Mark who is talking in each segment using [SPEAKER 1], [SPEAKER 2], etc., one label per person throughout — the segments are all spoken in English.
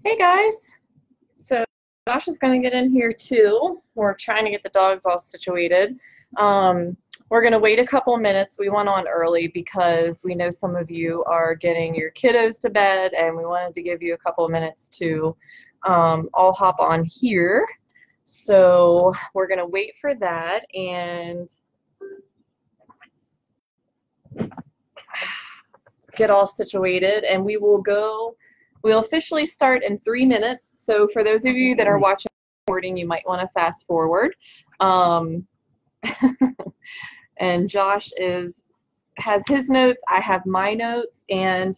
[SPEAKER 1] Hey guys, so Josh is going to get in here too. We're trying to get the dogs all situated. We're going to wait a couple minutes. We went on early because we know some of you are getting your kiddos to bed, and we wanted to give you a couple of minutes to all hop on here. So we're going to wait for that and get all situated, and we'll officially start in 3 minutes. So for those of you that are watching recording, you might want to fast forward. And Josh has his notes, I have my notes, and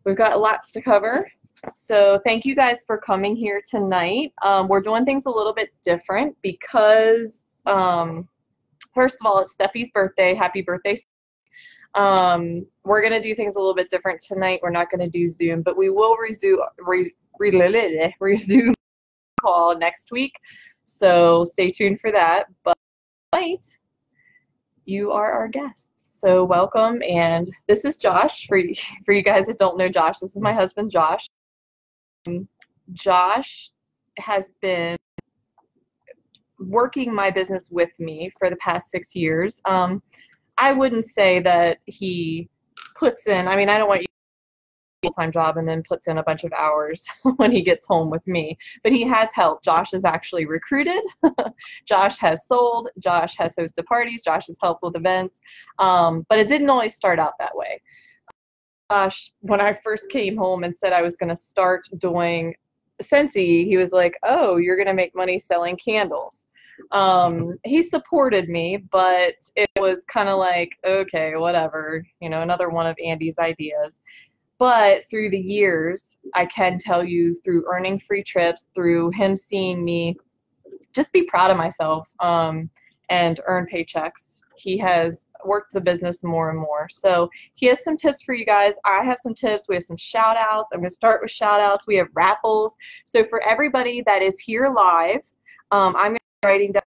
[SPEAKER 1] we've got lots to cover. So thank you guys for coming here tonight. We're doing things a little bit different because first of all, it's Steffi's birthday. Happy birthday. We're going to do things a little bit different tonight. We're not going to do Zoom, but we will resume call next week. So stay tuned for that. But tonight, you are our guests. So welcome. And this is Josh. For you guys that don't know Josh, this is my husband, Josh. Josh has been working my business with me for the past 6 years. I wouldn't say that he puts in, I don't want you to do a full-time job and then puts in a bunch of hours when he gets home with me, but he has helped. Josh has actually recruited, Josh has sold, Josh has hosted parties, Josh has helped with events, but it didn't always start out that way. Josh, when I first came home and said I was going to start doing Scentsy, he was like, oh, you're going to make money selling candles. He supported me, but it was kind of like, okay, whatever, another one of Andy's ideas. But through the years, I can tell you, through earning free trips, through him seeing me just be proud of myself and earn paychecks, he has worked the business more and more. So he has some tips for you guys. I have some tips. We have some shout outs. I'm going to start with shout outs. We have raffles. So for everybody that is here live, I'm going to be writing down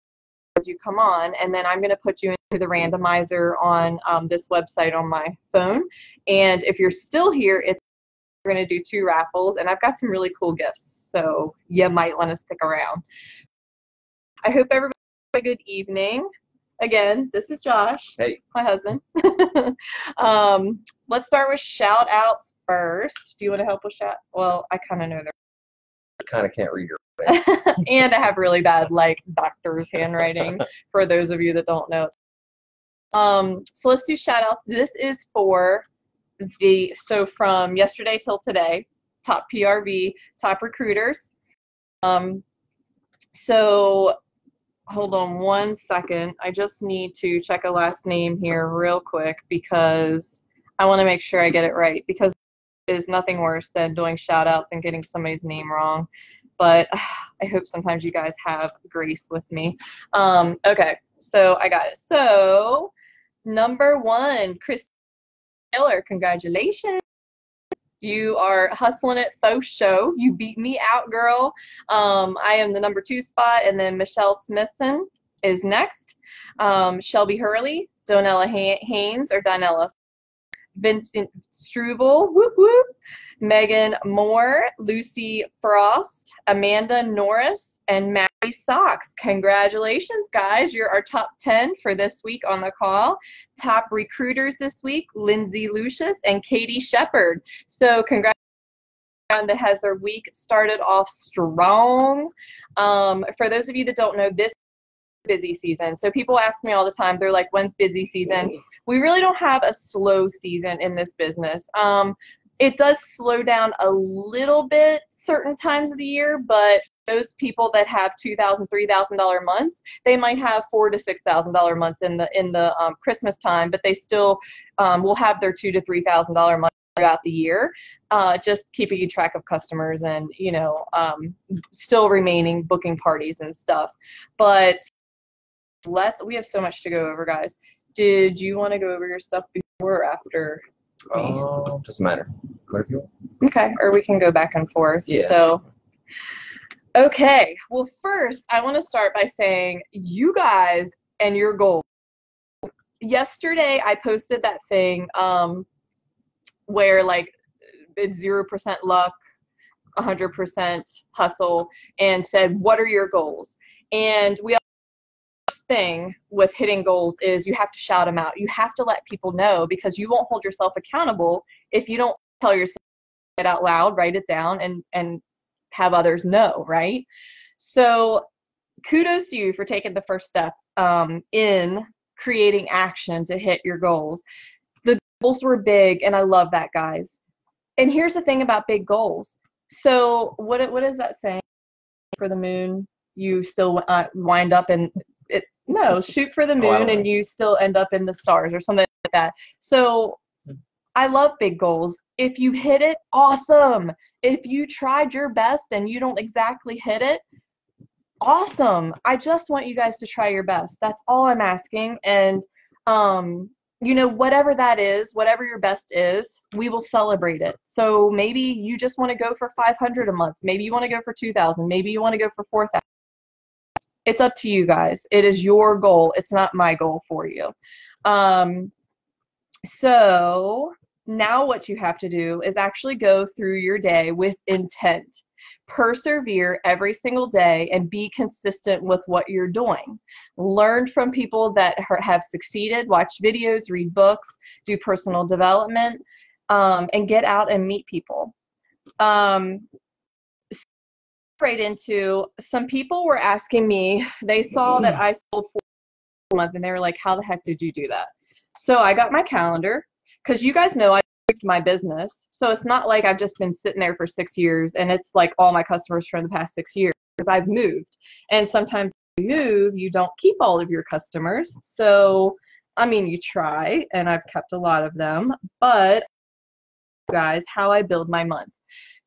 [SPEAKER 1] as you come on, and then I'm going to put you into the randomizer on this website on my phone. And if you're still here, we're going to do 2 raffles, and I've got some really cool gifts, so you might want to stick around. I hope everybody has a good evening. Again, this is Josh,
[SPEAKER 2] hey,
[SPEAKER 1] my husband. Let's start with shout outs first. Do you want to help with shout? Well, I kind of know
[SPEAKER 2] I kind of can't read your
[SPEAKER 1] and I have really bad doctor's handwriting for those of you that don't know. So let's do shout outs. This is for from yesterday till today, top PRV, top recruiters. So hold on one second. I just need to check a last name here real quick because I want to make sure I get it right, because there's nothing worse than doing shout outs and getting somebody's name wrong. But I hope sometimes you guys have grace with me. Okay, so I got it. So number 1, Chris Taylor, congratulations. You are hustling it faux show. You beat me out, girl. I am the number 2 spot, and then Michelle Smithson is next. Shelby Hurley, Donella Haynes, or Donella, Vincent Struble, whoop whoop, Megan Moore, Lucy Frost, Amanda Norris, and Maddie Sox. Congratulations, guys. You're our top 10 for this week on the call. Top recruiters this week, Lindsay Lucius and Katie Shepard. So congratulations that has their week started off strong. For those of you that don't know, this busy season. So people ask me all the time, they're like, when's busy season? We really don't have a slow season in this business. It does slow down a little bit certain times of the year, but those people that have $2,000, $3,000 months, they might have $4,000 to $6,000 months in the Christmas time, but they still will have their $2,000 to $3,000 months throughout the year, just keeping track of customers and still remaining booking parties and stuff. But we have so much to go over, guys. Did you want to go over your stuff before or after me?
[SPEAKER 2] Doesn't matter. What if you want?
[SPEAKER 1] Okay, or we can go back and forth.
[SPEAKER 2] Yeah.
[SPEAKER 1] So, okay. Well, first, I want to start by saying you guys and your goals. Yesterday, I posted that thing where it's 0% luck, 100% hustle and said, what are your goals? And we thing with hitting goals is you have to shout them out. You have to let people know, because you won't hold yourself accountable if you don't tell yourself it out loud, write it down, and have others know, right? So kudos to you for taking the first step in creating action to hit your goals. The goals were big, and I love that, guys. And here's the thing about big goals. So what is that saying? For the moon, you still wind up in it. No, shoot for the moon and you still end up in the stars, or something like that. So I love big goals. If you hit it, awesome. If you tried your best and you don't exactly hit it, awesome. I just want you guys to try your best. That's all I'm asking. And you know, whatever that is, whatever your best is, we will celebrate it. So maybe you just want to go for 500 a month. Maybe you want to go for 2,000. Maybe you want to go for 4,000. It's up to you guys. It is your goal. It's not my goal for you. So now what you have to do is actually go through your day with intent. Persevere every single day and be consistent with what you're doing. Learn from people that have succeeded, watch videos, read books, do personal development, and get out and meet people. Right into, some people were asking me, they saw that I sold for a month and they were like, how the heck did you do that? So I got my calendar, because you guys know I moved my business. So it's not like I've just been sitting there for 6 years and it's like all my customers from the past 6 years, because I've moved. And sometimes when you move, you don't keep all of your customers. So, I mean, you try, and I've kept a lot of them, but guys, how I build my month.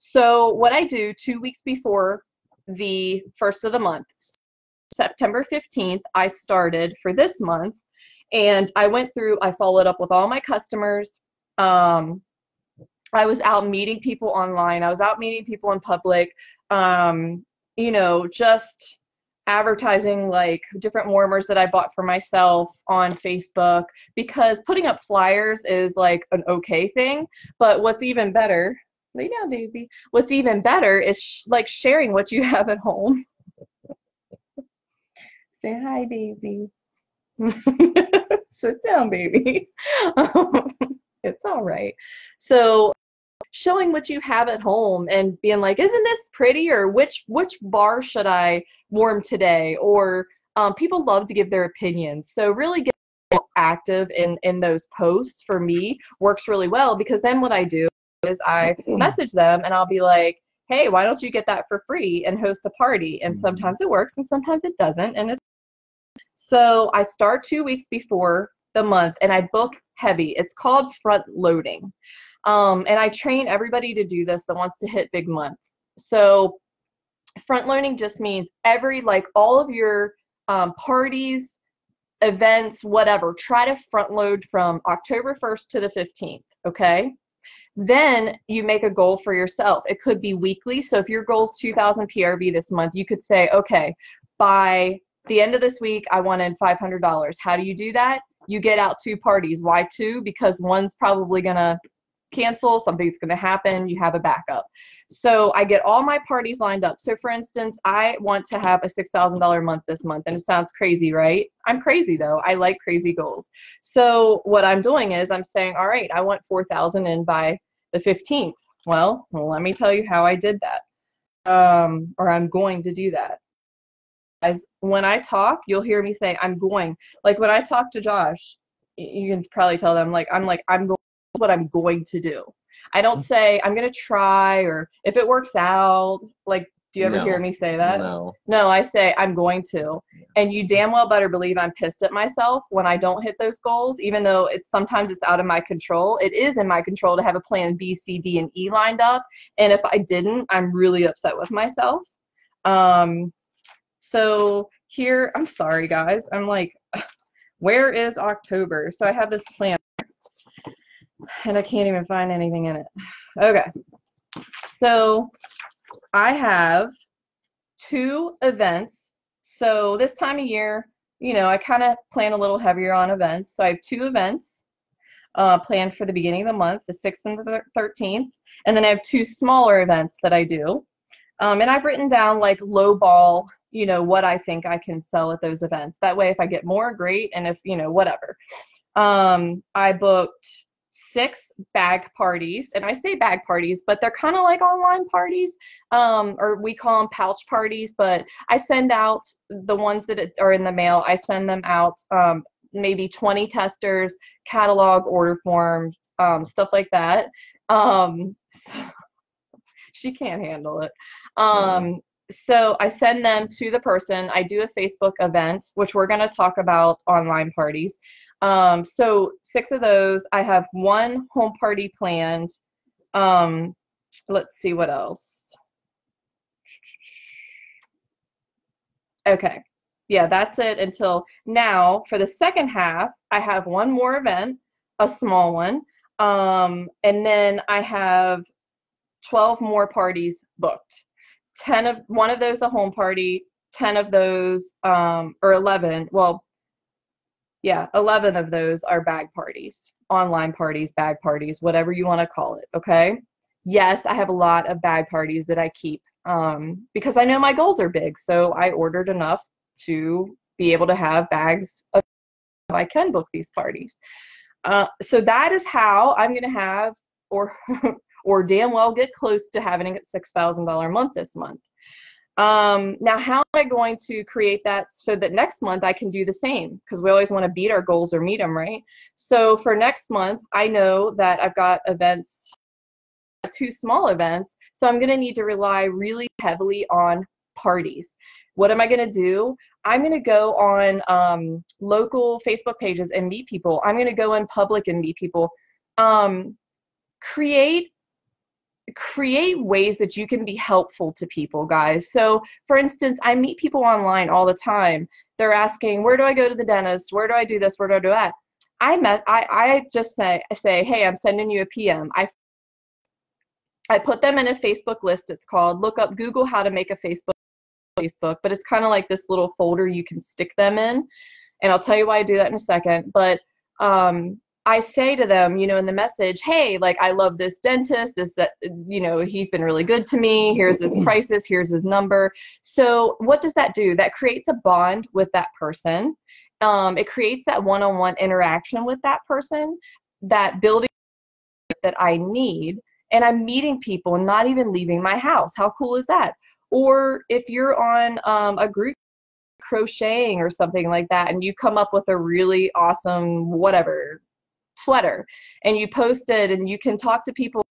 [SPEAKER 1] So what I do 2 weeks before the first of the month, September 15th, I started for this month, and I went through, I followed up with all my customers. I was out meeting people online. I was out meeting people in public, you know, just advertising like different warmers that I bought for myself on Facebook, because putting up flyers is like an okay thing, but what's even better, lay down, Daisy. What's even better is like sharing what you have at home. Say hi, Daisy. Sit down, baby. It's all right. So showing what you have at home and being like, isn't this pretty? Or which bar should I warm today? Or people love to give their opinions. So really getting active in those posts for me works really well, because then what I do is I message them and I'll be like, hey, why don't you get that for free and host a party? And sometimes it works and sometimes it doesn't. And so I start 2 weeks before the month and I book heavy. It's called front loading. And I train everybody to do this that wants to hit big months. So front loading just means all of your parties, events, whatever, try to front load from October 1st to the 15th, okay? Then you make a goal for yourself. It could be weekly. So if your goal is 2,000 PRV this month, you could say, okay, by the end of this week, I wanted $500. How do you do that? You get out 2 parties. Why 2? Because one's probably going to cancel, something's going to happen, you have a backup. So I get all my parties lined up. So for instance, I want to have a $6,000 month this month, and it sounds crazy, right? I'm crazy though. I like crazy goals. So what I'm doing is I'm saying, all right, I want 4,000 in by the 15th. Well, let me tell you how I did that. Or I'm going to do that. As when I talk, you'll hear me say I'm going. Like when I talk to Josh, you can probably tell them I'm going what I'm going to do. I don't say I'm going to try, or if it works out. Like, do you ever hear me say that?
[SPEAKER 2] No.
[SPEAKER 1] No, I say I'm going to. And you damn well better believe I'm pissed at myself when I don't hit those goals, even though sometimes it's out of my control. It is in my control to have a plan B, C, D, and E lined up. And if I didn't, I'm really upset with myself. So here, I'm sorry guys. I'm like, where is October? So I have this plan, and I can't even find anything in it. Okay, so I have 2 events. So this time of year, you know, I kind of plan a little heavier on events. So I have 2 events planned for the beginning of the month, the 6th and the 13th. And then I have 2 smaller events that I do. And I've written down like low ball, you know, what I think I can sell at those events. That way, if I get more, great. And if, you know, whatever. I booked 6 bag parties, and I say bag parties, but they're kind of like online parties, or we call them pouch parties, but I send out the ones that are in the mail. I send them out, maybe 20 testers, catalog, order forms, stuff like that. So she can't handle it. So I send them to the person. I do a Facebook event, which we're going to talk about online parties. So 6 of those. I have 1 home party planned. Let's see what else. Okay. Yeah, that's it until now. For the second half, I have 1 more event, a small one. And then I have 12 more parties booked. 1 of those a home party, 10 of those, or 11, well, yeah, 11 of those are bag parties, online parties, bag parties, whatever you want to call it, okay? Yes, I have a lot of bag parties that I keep, because I know my goals are big, so I ordered enough to be able to have bags of I can book these parties. So that is how I'm going to have, or or damn well get close to having a $6,000 a month this month. Now, how am I going to create that so that next month I can do the same? Because we always want to beat our goals or meet them, right? So for next month, I know that I've got events, 2 small events, so I'm going to need to rely really heavily on parties. What am I going to do? I'm going to go on local Facebook pages and meet people. I'm going to go in public and meet people. Create ways that you can be helpful to people, guys. So for instance, I meet people online all the time. They're asking, where do I go to the dentist? Where do I do this? Where do I do that? I just say, hey, I'm sending you a PM. I put them in a Facebook list. It's called, Google how to make a Facebook, but it's kind of like this little folder you can stick them in. And I'll tell you why I do that in a second. But I say to them, you know, in the message, hey, like, I love this dentist, you know, he's been really good to me. Here's his prices, here's his number. So what does that do? That creates a bond with that person. It creates that one-on-one interaction with that person, that building that I need. And I'm meeting people and not even leaving my house. How cool is that? Or if you're on a group crocheting or something like that, and you come up with a really awesome whatever sweater and you post it, and you can talk to people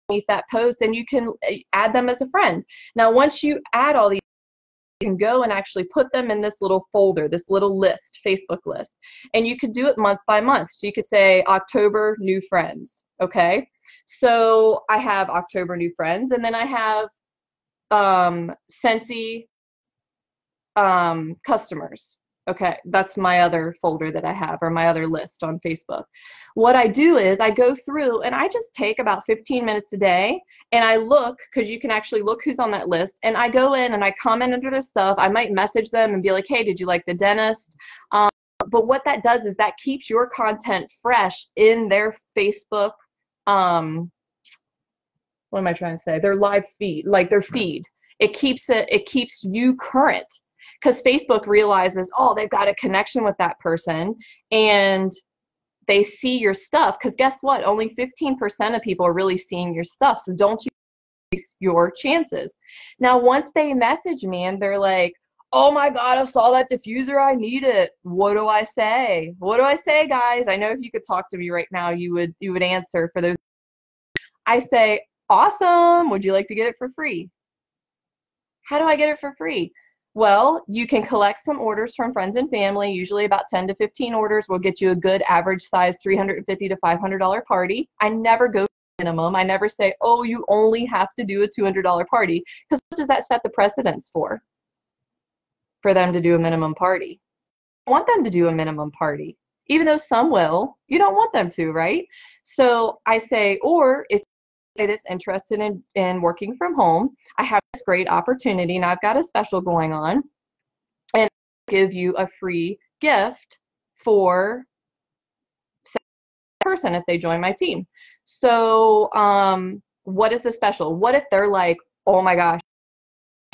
[SPEAKER 1] beneath that post, and you can add them as a friend. Now once you add all these, you can go and actually put them in this little folder, this little list, Facebook list, and you could do it month by month. So you could say October new friends. Okay, so I have October new friends, and then I have Scentsy customers. Okay, that's my other folder that I have, or my other list on Facebook. What I do is I go through and I just take about 15 minutes a day, and I look, because you can actually look who's on that list, and I go in and I comment under their stuff. I might message them and be like, hey, did you like the dentist? But what that does is that keeps your content fresh in their Facebook, what am I trying to say? Their live feed, like their feed. It keeps you current, because Facebook realizes, oh, they've got a connection with that person, and they see your stuff. Because guess what? Only 15% of people are really seeing your stuff. So don't you waste your chances. Now, once they message me and they're like, oh my God, I saw that diffuser, I need it. What do I say? What do I say, guys? I know if you could talk to me right now, you would answer. For those, I say, awesome. Would you like to get it for free? How do I get it for free? Well, you can collect some orders from friends and family. Usually about 10 to 15 orders will get you a good average size $350 to $500 party. I never go minimum. I never say, oh, you only have to do a $200 party, because what does that set the precedence for them to do a minimum party? You want them to do a minimum party, even though some will. You don't want them to, right? So I say, or if that's interested in working from home, I have this great opportunity, and I've got a special going on, and I'll give you a free gift for person if they join my team. So what is the special? What if they're like, oh my gosh,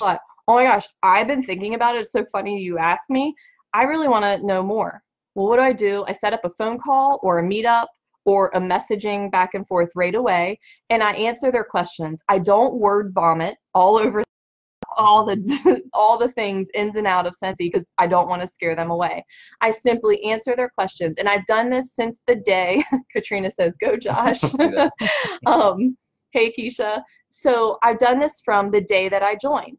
[SPEAKER 1] oh my gosh, I've been thinking about it. It's so funny you asked me. I really want to know more. Well, what do? I set up a phone call or a meetup or a messaging back and forth right away, and I answer their questions. I don't word vomit all over all the all the things ins and out of Scentsy because I don't want to scare them away. I simply answer their questions, and I've done this since the day Katrina says, "Go, Josh." Hey, Keisha. So I've done this from the day that I joined.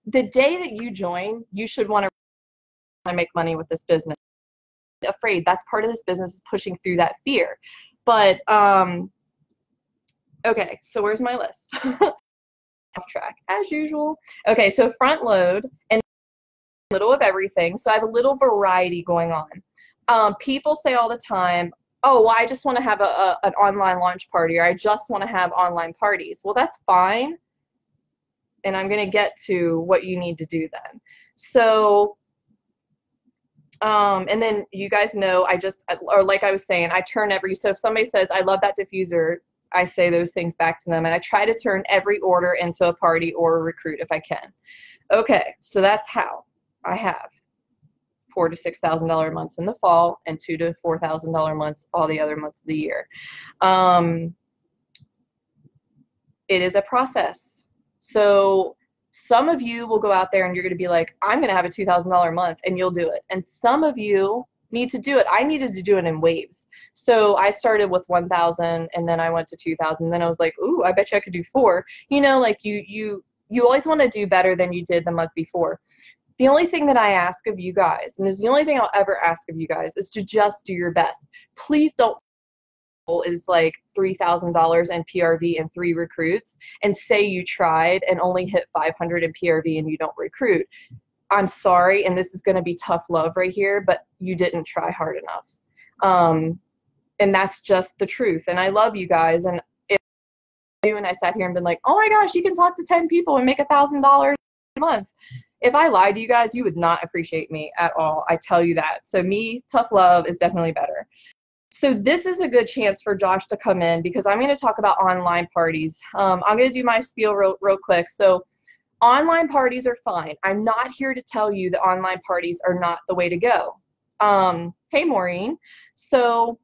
[SPEAKER 1] The day that you join, you should want to make money with this business. Afraid that's part of this business is pushing through that fear. But okay, so where's my list? Off track as usual. Okay, so front load and a little of everything. So I have a little variety going on. People say all the time, oh, well, I just want to have an online launch party, or I just want to have online parties. Well, that's fine. And I'm going to get to what you need to do then. So, and then you guys know, or like I was saying, I turn so if somebody says, I love that diffuser, I say those things back to them, and I try to turn every order into a party or a recruit if I can. Okay, so that's how I have $4,000 to $6,000 months in the fall and $2,000 to $4,000 months all the other months of the year. It is a process. So some of you will go out there and you're going to be like, I'm going to have a $2,000 month, and you'll do it. And some of you need to do it. I needed to do it in waves. So I started with 1,000, and then I went to 2,000. Then I was like, ooh, I bet you I could do 4. You know, like you always want to do better than you did the month before. The only thing that I ask of you guys, and this is the only thing I'll ever ask of you guys, is to just do your best. Please don't is like $3,000 in PRV and 3 recruits, and say you tried and only hit 500 in PRV and you don't recruit. I'm sorry, and this is going to be tough love right here, but you didn't try hard enough. And that's just the truth. And I love you guys. And if you and I sat here and been like, oh my gosh, you can talk to 10 people and make $1,000 a month. If I lied to you guys, you would not appreciate me at all. I tell you that. So me, tough love is definitely better. So this is a good chance for Josh to come in, because I'm going to talk about online parties. I'm going to do my spiel real quick. So online parties are fine. I'm not here to tell you that online parties are not the way to go. Hey, Maureen. So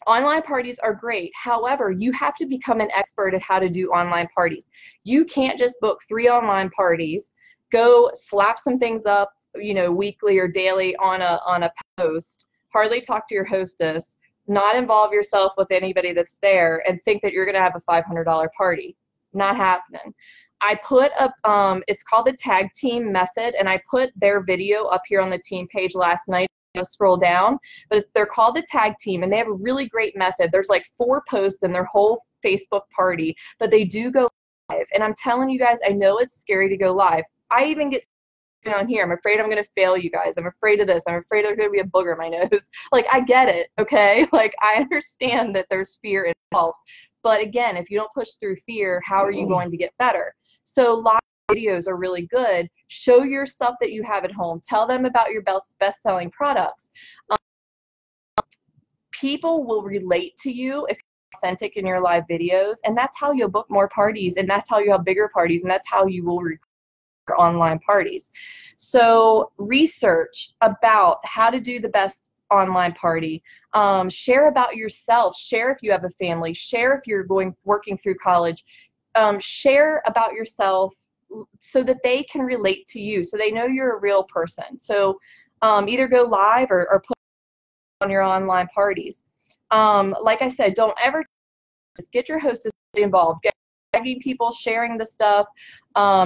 [SPEAKER 1] online parties are great. However, you have to become an expert at how to do online parties. You can't just book 3 online parties, go slap some things up, you know, weekly or daily on a post, hardly talk to your hostess, not involve yourself with anybody that's there, and think that you're going to have a $500 party. Not happening. I put up, it's called the tag team method, and I put their video up here on the team page last night. Scroll down, but they're called the tag team, and they have a really great method. There's like 4 posts in their whole Facebook party, but they do go live. And I'm telling you guys, I know it's scary to go live. I even get down here. I'm afraid I'm going to fail you guys. I'm afraid of this. I'm afraid there's going to be a booger in my nose. Like, I get it, okay? Like, I understand that there's fear involved. But again, if you don't push through fear, how are you going to get better? So live videos are really good. Show your stuff that you have at home. Tell them about your best-selling products. People will relate to you if you're authentic in your live videos, and that's how you'll book more parties, and that's how you have bigger parties, and that's how you will recruit online parties. So research about how to do the best online party. Share about yourself. Share if you have a family. Share if you're working through college. Share about yourself so that they can relate to you, so they know you're a real person. So either go live or put on your online parties. Like I said, don't ever just get your hostess involved. Get tagging people, sharing the stuff,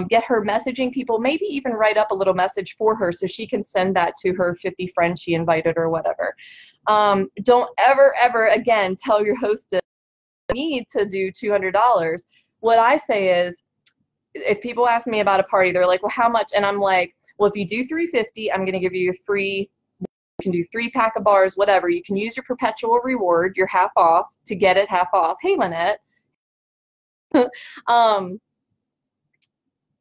[SPEAKER 1] get her messaging people, maybe even write up a little message for her so she can send that to her 50 friends she invited or whatever. Don't ever again tell your hostess you need to do $200. What I say is, if people ask me about a party, they're like, well, how much? And I'm like, well, if you do $350, I'm going to give you a free, you can do 3 pack of bars, whatever. You can use your perpetual reward, your half off, to get it half off. Hey, Lynette.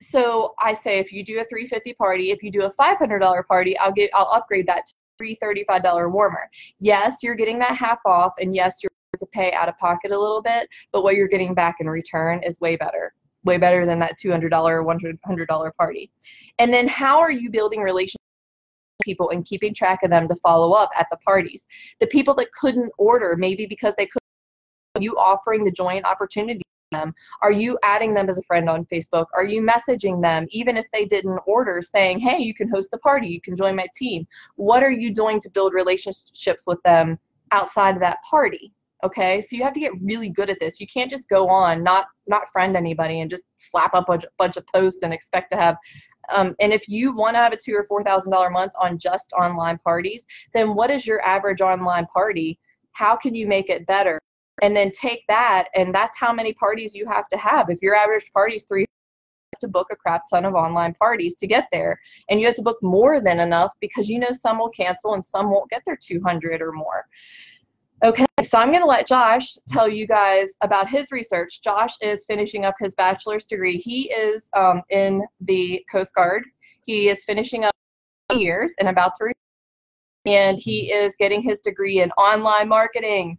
[SPEAKER 1] So I say, if you do a $350 party, if you do a $500 party, I'll upgrade that to $335 warmer. Yes, you're getting that half off, and yes, you're to pay out of pocket a little bit, but what you're getting back in return is way better than that $200 or $100 party. And then how are you building relationships with people and keeping track of them to follow up at the parties? The people that couldn't order, maybe because they couldn't, are you offering the joint opportunity to them? Are you adding them as a friend on Facebook? Are you messaging them, even if they didn't order, saying, hey, you can host a party, you can join my team? What are you doing to build relationships with them outside of that party? Okay, so you have to get really good at this. You can't just go on, not friend anybody, and just slap up a bunch of posts and expect to have. And if you want to have a $2,000 or $4,000 month on just online parties, then what is your average online party? How can you make it better? And then take that, and that's how many parties you have to have. If your average party is 3, you have to book a crap ton of online parties to get there, and you have to book more than enough because you know some will cancel and some won't get their 200 or more. Okay, so I'm going to let Josh tell you guys about his research. Josh is finishing up his bachelor's degree. He is in the Coast Guard. He is finishing up years and about to retire, and he is getting his degree in online marketing.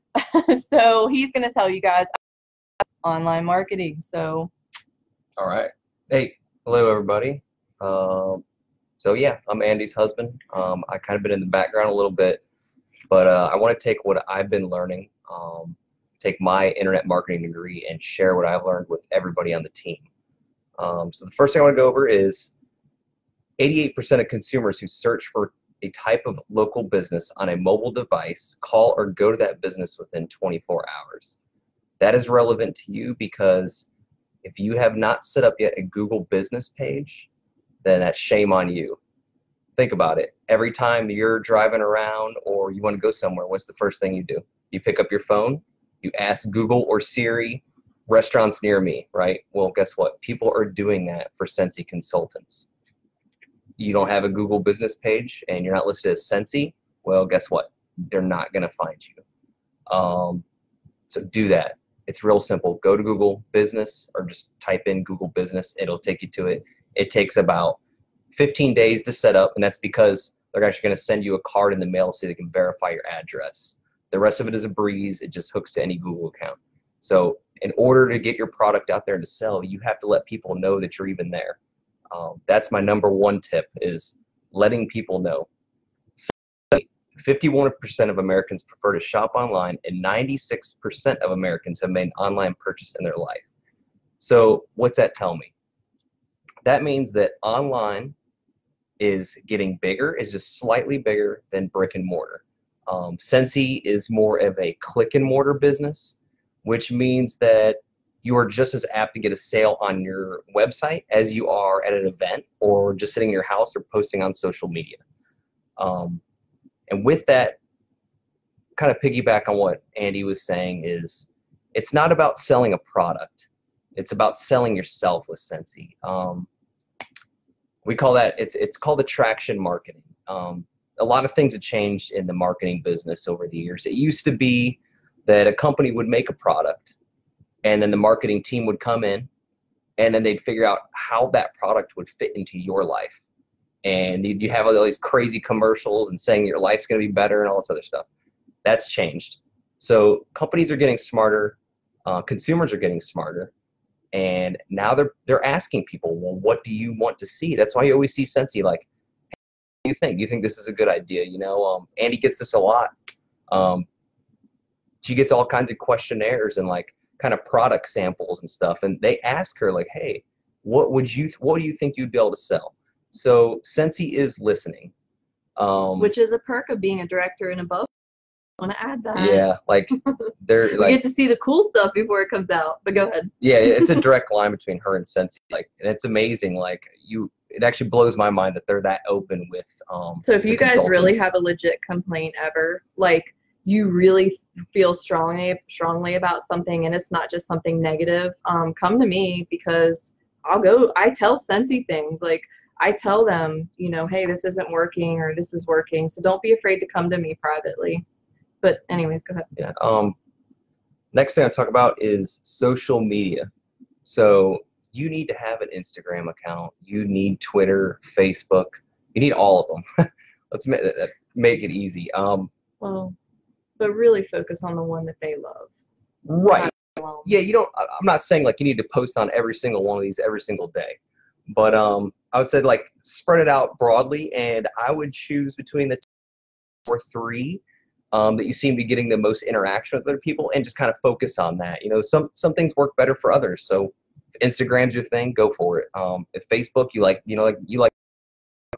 [SPEAKER 1] So he's going to tell you guys online marketing. So,
[SPEAKER 2] All right. Hey, hello everybody. So yeah, I'm Andy's husband. I kind of been in the background a little bit, but I want to take what I've been learning, take my internet marketing degree and share what I've learned with everybody on the team. So the first thing I want to go over is 88% of consumers who search for a type of local business on a mobile device call or go to that business within 24 hours. That is relevant to you because if you have not set up yet a Google business page, then that's shame on you. Think about it. Every time you're driving around or you want to go somewhere, what's the first thing you do? You pick up your phone, you ask Google or Siri, restaurants near me, right? Well, guess what? People are doing that for Scentsy consultants. You don't have a Google business page and you're not listed as Scentsy, well, guess what? They're not going to find you. So do that. It's real simple. Go to Google Business or just type in Google Business. It'll take you to it. It takes about 15 days to set up, and that's because they're actually going to send you a card in the mail so they can verify your address. The rest of it is a breeze. It just hooks to any Google account. So in order to get your product out there to sell, you have to let people know that you're even there. That's my number one tip, is letting people know. 51% of Americans prefer to shop online, and 96% of Americans have made an online purchase in their life. So what's that tell me? That means that online is getting bigger, is just slightly bigger than brick and mortar. Scentsy is more of a click and mortar business, which means that you are just as apt to get a sale on your website as you are at an event or just sitting in your house or posting on social media. And with that, kind of piggyback on what Andy was saying, is it's not about selling a product. It's about selling yourself with Scentsy. We call that, it's called attraction marketing. A lot of things have changed in the marketing business over the years. It used to be that a company would make a product and then the marketing team would come in and then they'd figure out how that product would fit into your life. And you have all these crazy commercials and saying your life's going to be better and all this other stuff. That's changed. So companies are getting smarter, consumers are getting smarter, and now they're asking people, well, what do you want to see? That's why you always see Scentsy like, hey, what do you think? Do you think this is a good idea? You know, Andy gets this a lot. She gets all kinds of questionnaires and like kind of product samples and stuff, and they ask her like, hey, what do you think you'd be able to sell? So Scentsy is listening.
[SPEAKER 1] which is a perk of being a director and above. I want to add that.
[SPEAKER 2] Yeah, like they're
[SPEAKER 1] we
[SPEAKER 2] like,
[SPEAKER 1] get to see the cool stuff before it comes out. But go ahead.
[SPEAKER 2] yeah, it's a direct line between her and Scentsy. Like, and it's amazing. Like it actually blows my mind that they're that open with.
[SPEAKER 1] So if
[SPEAKER 2] the
[SPEAKER 1] you guys really
[SPEAKER 2] consultants.
[SPEAKER 1] have a legit complaint ever, like you really feel strongly about something, and it's not just something negative, come to me, because I tell Scentsy things. Like I tell them, you know, hey, this isn't working or this is working. So don't be afraid to come to me privately. But anyways, go ahead.
[SPEAKER 2] Yeah. Next thing I talk about is social media. So you need to have an Instagram account. You need Twitter, Facebook. You need all of them. Let's make it easy.
[SPEAKER 1] Well, But really focus on the one that they love.
[SPEAKER 2] Right.
[SPEAKER 1] Well,
[SPEAKER 2] Yeah, I'm not saying like you need to post on every single one of these every single day. But I would say like spread it out broadly, and I would choose between the two or three that you seem to be getting the most interaction with other people, and just kind of focus on that. Some things work better for others. So if Instagram's your thing, go for it. If Facebook, you like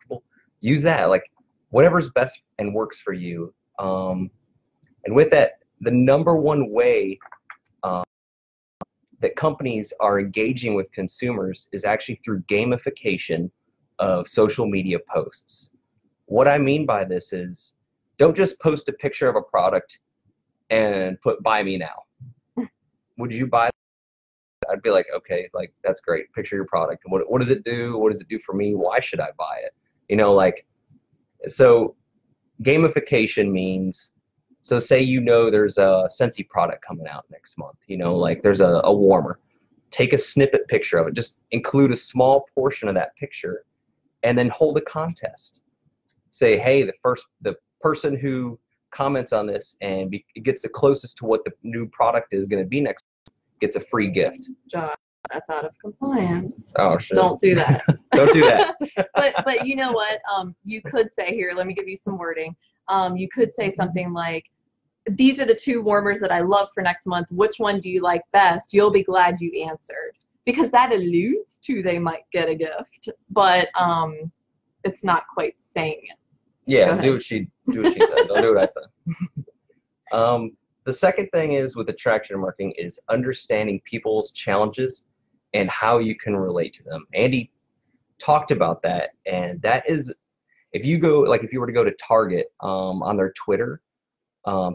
[SPEAKER 2] people, use that. Like whatever's best and works for you. And with that, the number one way that companies are engaging with consumers is actually through gamification of social media posts. What I mean by this is, don't just post a picture of a product and put buy me now. Would you buy that? I'd be like, okay, like that's great. Picture your product. What does it do? What does it do for me? Why should I buy it? So gamification means, so say there's a Scentsy product coming out next month, like there's a warmer. Take a snippet picture of it. Just include a small portion of that picture and then hold a contest. Say, hey, the person who comments on this and gets the closest to what the new product is going to be next gets a free gift.
[SPEAKER 1] Josh, that's out of compliance.
[SPEAKER 2] Oh, shit.
[SPEAKER 1] Don't do that.
[SPEAKER 2] Don't do that.
[SPEAKER 1] But you know what? You could say, here, let me give you some wording. You could say something like, these are the two warmers that I love for next month. Which one do you like best? You'll be glad you answered. Because that alludes to they might get a gift, but it's not quite saying it.
[SPEAKER 2] Yeah, do what she said. Don't do what I said. The second thing is with attraction marketing is understanding people's challenges and how you can relate to them. Andy talked about that, and that is, if you were to go to Target on their Twitter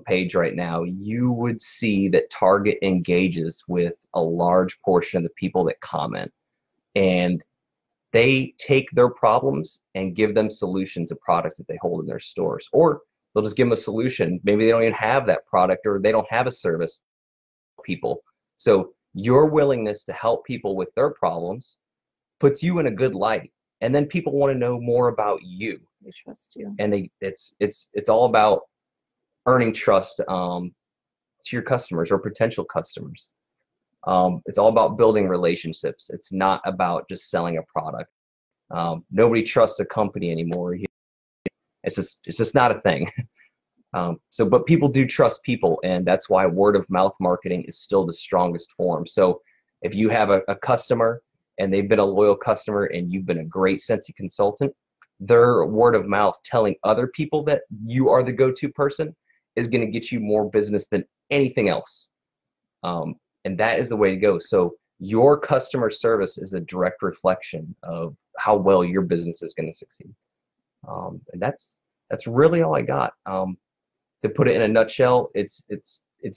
[SPEAKER 2] page right now, you would see that Target engages with a large portion of the people that comment, and they take their problems and give them solutions of products that they hold in their stores, or they'll just give them a solution. Maybe they don't even have that product, or they don't have a service people. So your willingness to help people with their problems puts you in a good light, and then people want to know more about you.
[SPEAKER 1] They trust you,
[SPEAKER 2] and it's all about earning trust to your customers or potential customers. It's all about building relationships. It's not about just selling a product. Nobody trusts a company anymore. It's just not a thing. But people do trust people, and that's why word of mouth marketing is still the strongest form. So if you have a customer and they've been a loyal customer and you've been a great Scentsy consultant, their word of mouth telling other people that you are the go-to person is going to get you more business than anything else. And that is the way to go. So your customer service is a direct reflection of how well your business is going to succeed. And that's really all I got. To put it in a nutshell, it's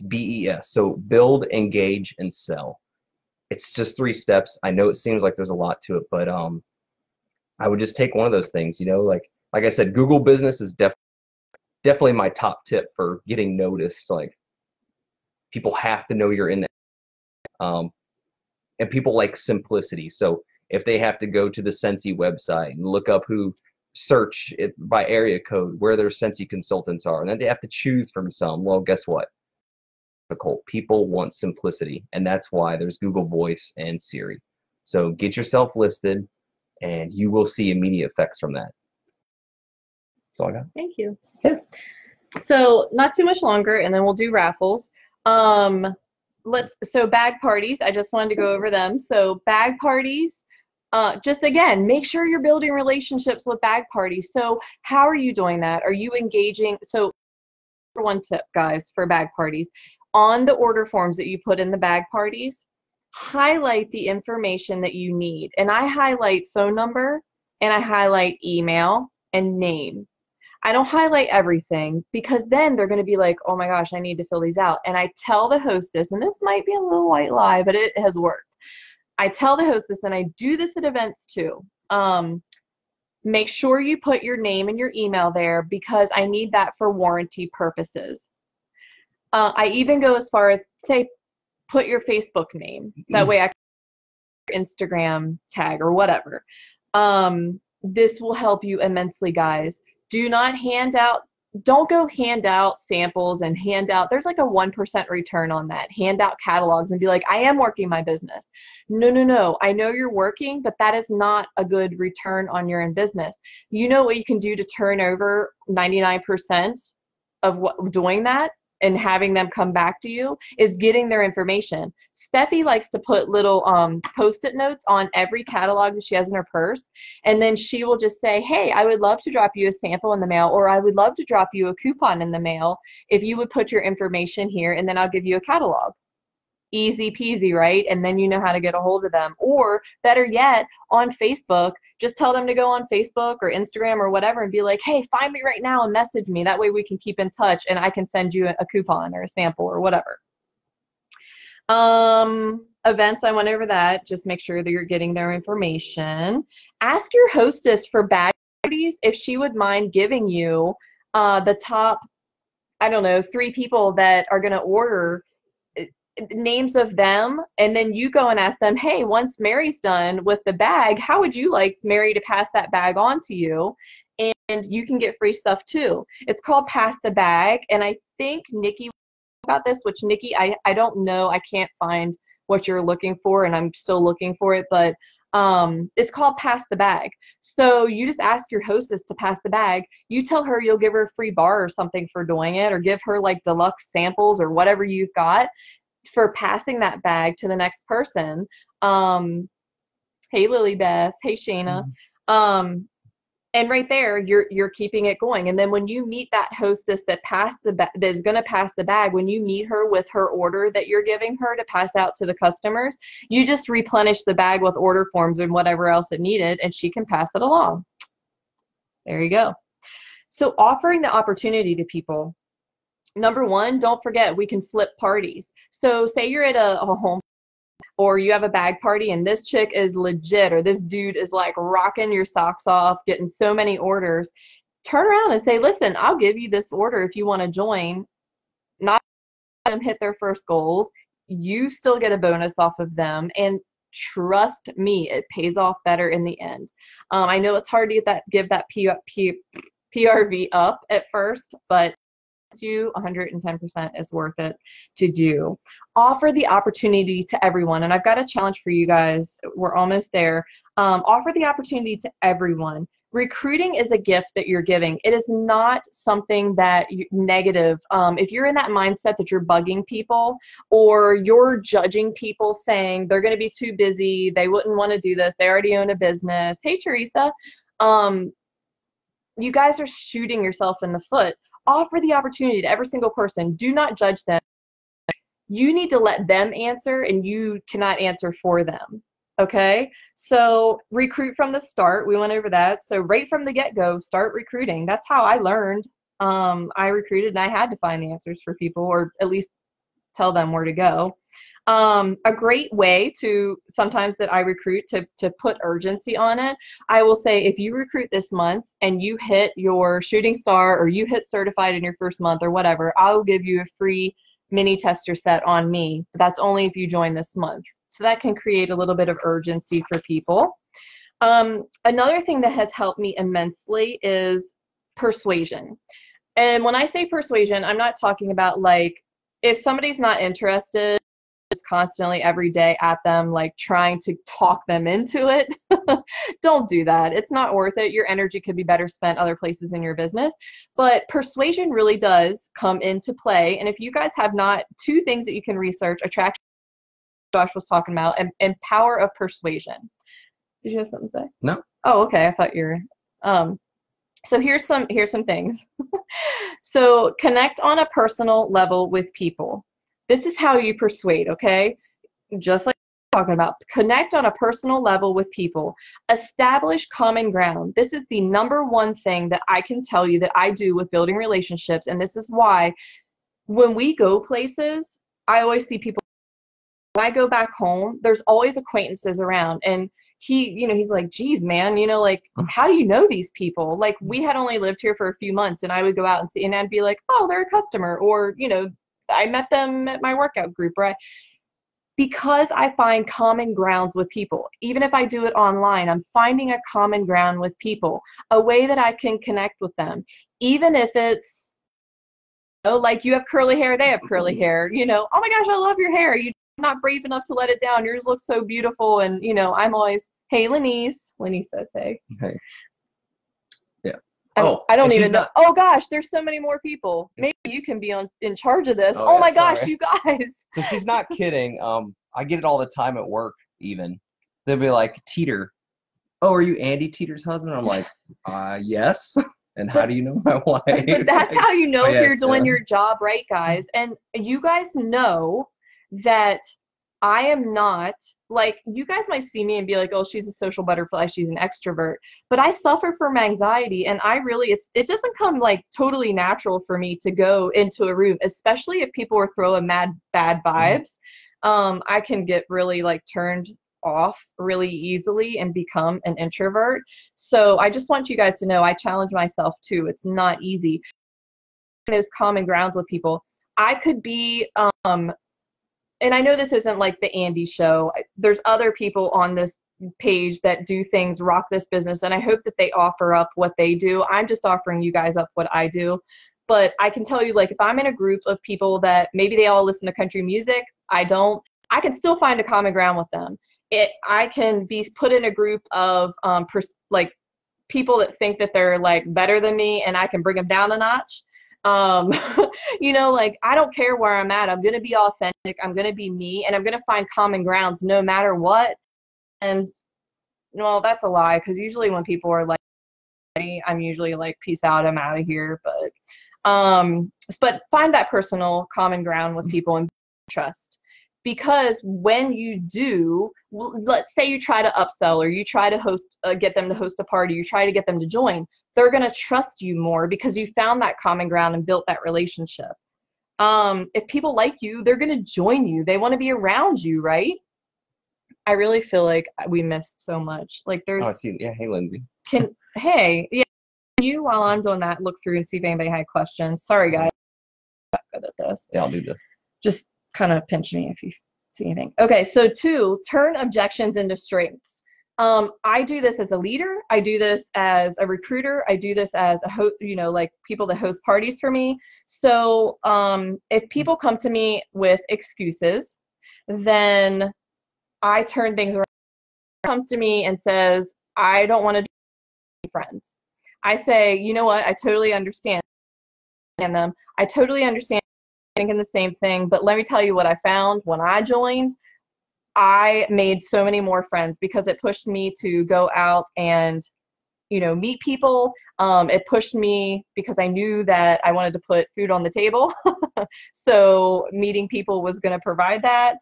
[SPEAKER 2] BES. So build, engage, and sell. It's just 3 steps. I know it seems like there's a lot to it, but I would just take one of those things. Like I said, Google Business is definitely my top tip for getting noticed. Like, people have to know you're in there. And people like simplicity. So if they have to go to the Scentsy website and look up search it by area code where their Scentsy consultants are, and then they have to choose from some, well, guess what? People want simplicity, and that's why there's Google Voice and Siri. So get yourself listed, and you will see immediate effects from that. That's all I got.
[SPEAKER 1] Thank you.
[SPEAKER 2] Yeah.
[SPEAKER 1] So not too much longer, and then we'll do raffles. So bag parties, I just wanted to go over them. So bag parties, just again, make sure you're building relationships with bag parties. So how are you doing that? Are you engaging? So one tip, guys, for bag parties, on the order forms that you put in the bag parties, highlight the information that you need. And I highlight phone number, and I highlight email and name. I don't highlight everything, because then they're going to be like, oh my gosh, I need to fill these out. And I tell the hostess, and this might be a little white lie, but it has worked. I tell the hostess, and I do this at events too, make sure you put your name and your email there, because I need that for warranty purposes. I even go as far as, say, put your Facebook name. That way I can Instagram tag or whatever. This will help you immensely, guys. Do not hand out don't go hand out samples and hand out, there's like a 1% return on that. Hand out catalogs and be like, I am working my business. No, no, no. I know you're working, but that is not a good return on your own business. You know what you can do to turn over 99% of what doing that and having them come back to you is getting their information. Steffi likes to put little post-it notes on every catalog that she has in her purse, and then she will just say, hey, I would love to drop you a sample in the mail, or I would love to drop you a coupon in the mail if you would put your information here, and then I'll give you a catalog. Easy peasy, right? And then you know how to get a hold of them. Or better yet, on Facebook, just tell them to go on Facebook or Instagram or whatever and be like, hey, find me right now and message me. That way we can keep in touch and I can send you a coupon or a sample or whatever. Events, I went over that. Just make sure that you're getting their information. Ask your hostess for bag parties if she would mind giving you the top, I don't know, 3 people that are going to order, names of them, and then you go and ask them, hey, once Mary's done with the bag, how would you like Mary to pass that bag on to you? And you can get free stuff too. It's called Pass the Bag, and I think Nikki about this, which Nikki, I don't know, I can't find what you're looking for, and I'm still looking for it, but it's called Pass the Bag. So you just ask your hostess to pass the bag. You tell her you'll give her a free bar or something for doing it, or give her like deluxe samples or whatever you've got for passing that bag to the next person. Hey, Lily Beth. Hey, Shayna. And right there, you're keeping it going. And then when you meet that hostess that is going to pass the bag, when you meet her with her order that you're giving her to pass out to the customers, you just replenish the bag with order forms and whatever else it needed, and she can pass it along. There you go. So offering the opportunity to people. Number 1, don't forget, we can flip parties. So say you're at a home or you have a bag party and this chick is legit, or this dude is like rocking your socks off, getting so many orders. Turn around and say, listen, I'll give you this order if you want to join. Not let them hit their first goals. You still get a bonus off of them. And trust me, it pays off better in the end. I know it's hard to give that PRV up at first, but you 110% is worth it to do. Offer the opportunity to everyone, and I've got a challenge for you guys. We're almost there. Offer the opportunity to everyone. Recruiting is a gift that you're giving. It is not something that negative. If you're in that mindset that you're bugging people or you're judging people saying they're going to be too busy, they wouldn't want to do this, they already own a business. Hey, Teresa. You guys are shooting yourself in the foot. Offer the opportunity to every single person. Do not judge them. You need to let them answer, and you cannot answer for them. Okay? So recruit from the start. We went over that. So right from the get-go, start recruiting. That's how I learned. I recruited, and I had to find the answers for people, or at least tell them where to go. A great way to sometimes that I recruit to put urgency on it, I will say, if you recruit this month and you hit your shooting star or you hit certified in your first month or whatever, I'll give you a free mini tester set on me. That's only if you join this month. So that can create a little bit of urgency for people. Another thing that has helped me immensely is persuasion. And when I say persuasion, I'm not talking about like if somebody's not interested, just constantly every day at them, like trying to talk them into it. Don't do that. It's not worth it. Your energy could be better spent other places in your business. But persuasion really does come into play. And if you guys have not, 2 things that you can research: attraction, Josh was talking about, and power of persuasion. Did you have something to say?
[SPEAKER 2] No.
[SPEAKER 1] Oh, okay. I thought you were. So here's some things. So connect on a personal level with people. This is how you persuade, okay? Just like I'm talking about, connect on a personal level with people. Establish common ground. This is the number 1 thing that I can tell you that I do with building relationships, and this is why when we go places, I always see people. When I go back home, there's always acquaintances around, and he's like, geez, man, like, how do you know these people? Like, we had only lived here for a few months, and I would go out and see, and I'd be like, oh, they're a customer, or, I met them at my workout group, right? Because I find common grounds with people. Even if I do it online, I'm finding a common ground with people, a way that I can connect with them. Even if it's know, like you have curly hair, they have curly hair, you know, oh my gosh, I love your hair. You're not brave enough to let it down. Yours looks so beautiful. And, you know, I'm always, hey, Lenise. Lenise says, hey.
[SPEAKER 2] Hey. Yeah.
[SPEAKER 1] I don't
[SPEAKER 2] and she's
[SPEAKER 1] even know.
[SPEAKER 2] not.
[SPEAKER 1] Oh gosh, there's so many more people. Maybe you can be in charge of this.
[SPEAKER 2] Oh
[SPEAKER 1] Oh
[SPEAKER 2] yeah,
[SPEAKER 1] my gosh,
[SPEAKER 2] sorry.
[SPEAKER 1] you guys.
[SPEAKER 2] So she's not kidding. I get it all the time at work. Even they'll be like, Teeter. Oh, are you Andy Teeter's husband? I'm like, yes. And how
[SPEAKER 1] But
[SPEAKER 2] do you know my wife?
[SPEAKER 1] but that's
[SPEAKER 2] Like,
[SPEAKER 1] how you
[SPEAKER 2] oh
[SPEAKER 1] know if
[SPEAKER 2] yeah,
[SPEAKER 1] you're
[SPEAKER 2] it's
[SPEAKER 1] doing
[SPEAKER 2] Sarah.
[SPEAKER 1] your job right, guys. And you guys know that I am not, like, you guys might see me and be like, oh, she's a social butterfly, she's an extrovert. But I suffer from anxiety, and I really, it doesn't come like totally natural for me to go into a room, especially if people are throwing bad vibes. I can get really like turned off really easily and become an introvert. So I just want you guys to know I challenge myself too. It's not easy. Those common grounds with people. I could be and I know this isn't like the Andy show. There's other people on this page that do things, rock this business, and I hope that they offer up what they do. I'm just offering you guys up what I do. But I can tell you, like, if I'm in a group of people that maybe they all listen to country music, I don't, I can still find a common ground with them. I can be put in a group of like people that think that they're like better than me, and I can bring them down a notch. Um, you know, like I don't care where I'm at. I'm gonna be authentic. I'm gonna be me, and I'm gonna find common grounds no matter what. And well, that's a lie because usually when people are like, I'm usually like, peace out, I'm out of here. But find that personal common ground with people and trust. Because when you do, let's say you try to upsell or you try to host, get them to host a party, you try to get them to join, they're going to trust you more because you found that common ground and built that relationship. If people like you, they're going to join you. They want to be around you, right? I really feel like we missed so much. Like
[SPEAKER 2] Oh, I
[SPEAKER 1] there's,
[SPEAKER 2] see. Yeah. Hey, Lindsay.
[SPEAKER 1] hey, yeah, can you, while I'm doing that, look through and see if anybody had questions. Sorry, guys, I'm not good at this.
[SPEAKER 2] Yeah, I'll do this.
[SPEAKER 1] Just kind of pinch me if you see anything. Okay, so 2, turn objections into strengths. I do this as a leader. I do this as a recruiter. I do this as a host, you know, like people that host parties for me. So if people come to me with excuses, then I turn things around. Comes to me and says, I don't want to be friends. I say, you know what? I totally understand them. I totally understand thinking the same thing, but let me tell you what I found when I joined. I made so many more friends because it pushed me to go out and, you know, meet people. It pushed me because I knew that I wanted to put food on the table. So meeting people was going to provide that.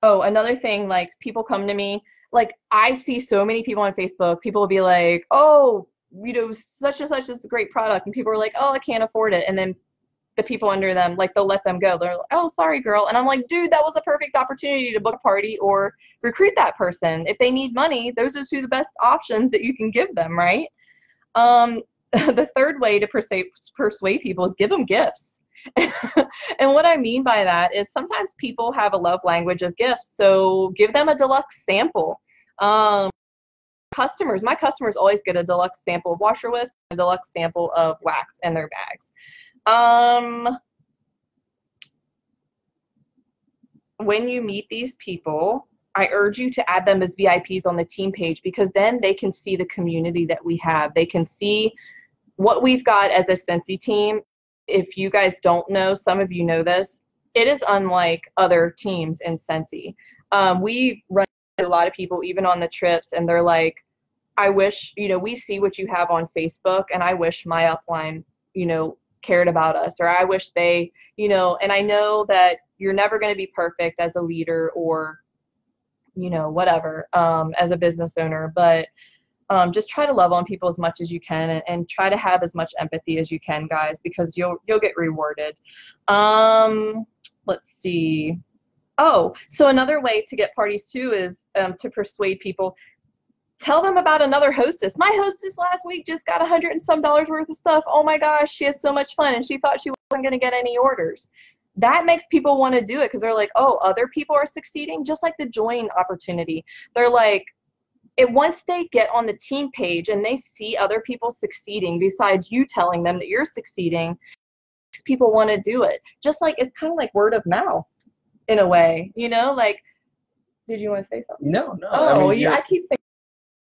[SPEAKER 1] Oh, another thing, like people come to me, like I see so many people on Facebook, people will be like, oh, you know, such and such is a great product. And people are like, oh, I can't afford it. And then the people under them, like they'll let them go. They're like, oh, sorry, girl. And I'm like, dude, that was the perfect opportunity to book a party or recruit that person. If they need money, those are two of the best options that you can give them, right? The third way to persuade people is give them gifts. And what I mean by that is sometimes people have a love language of gifts, so give them a deluxe sample. Um, my customers always get a deluxe sample of washer whisk, a deluxe sample of wax in their bags. When you meet these people, I urge you to add them as VIPs on the team page because then they can see the community that we have. They can see what we've got as a Scentsy team. If you guys don't know, some of you know this, it is unlike other teams in Scentsy. We run into a lot of people, even on the trips, and they're like, I wish, you know, we see what you have on Facebook, and I wish my upline, you know, cared about us, or I wish they, you know, and I know that you're never going to be perfect as a leader or, you know, whatever, as a business owner, but just try to love on people as much as you can and try to have as much empathy as you can, guys, because you'll get rewarded. Let's see. Oh, so another way to get parties too is to persuade people. Tell them about another hostess. My hostess last week just got $100 and some worth of stuff. Oh my gosh, she had so much fun, and she thought she wasn't going to get any orders. That makes people want to do it because they're like, oh, other people are succeeding, just like the join opportunity. They're like, once they get on the team page and they see other people succeeding besides you telling them that you're succeeding, people want to do it. Just like it's kind of like word of mouth in a way, you know, like, did you want to say something?
[SPEAKER 2] No, no.
[SPEAKER 1] Oh, I mean, I keep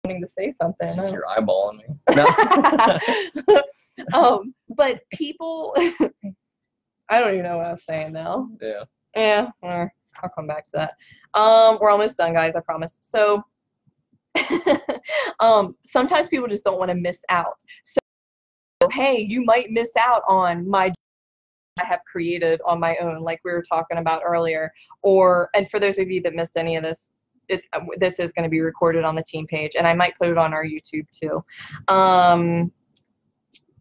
[SPEAKER 1] wanting to say something.
[SPEAKER 2] It's just you're eyeballing me. No.
[SPEAKER 1] But people, I don't even know what I was saying now.
[SPEAKER 2] Yeah.
[SPEAKER 1] Yeah, I'll come back to that. We're almost done, guys, I promise. So, sometimes people just don't want to miss out. So, hey, you might miss out on my I have created on my own, like we were talking about earlier. And for those of you that missed any of this, this is going to be recorded on the team page, and I might put it on our YouTube too.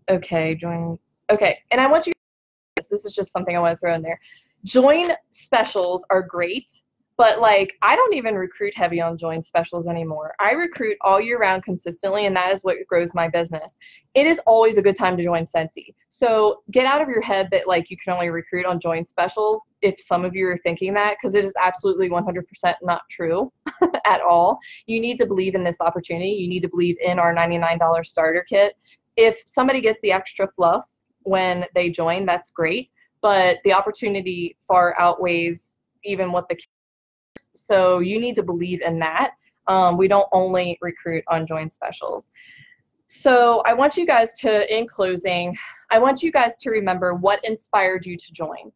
[SPEAKER 1] Okay, join. Okay, and I want you. This is just something I want to throw in there. Join specials are great, but like I don't even recruit heavy on join specials anymore. I recruit all year round consistently, and that is what grows my business. It is always a good time to join Scentsy. So get out of your head that like you can only recruit on join specials if some of you are thinking that, because it is absolutely 100% not true at all. You need to believe in this opportunity. You need to believe in our $99 starter kit. If somebody gets the extra fluff when they join, that's great, but the opportunity far outweighs even what the so you need to believe in that. We don't only recruit on join specials. So I want you guys to, in closing, I want you guys to remember what inspired you to join.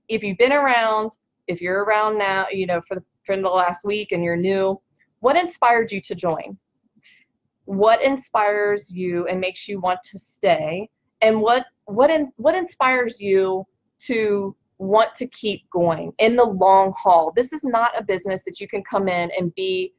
[SPEAKER 1] If you've been around, if you're around now, you know, for the last week and you're new, what inspired you to join? What inspires you and makes you want to stay? And what inspires you to want to keep going in the long haul? This is not a business that you can come in and be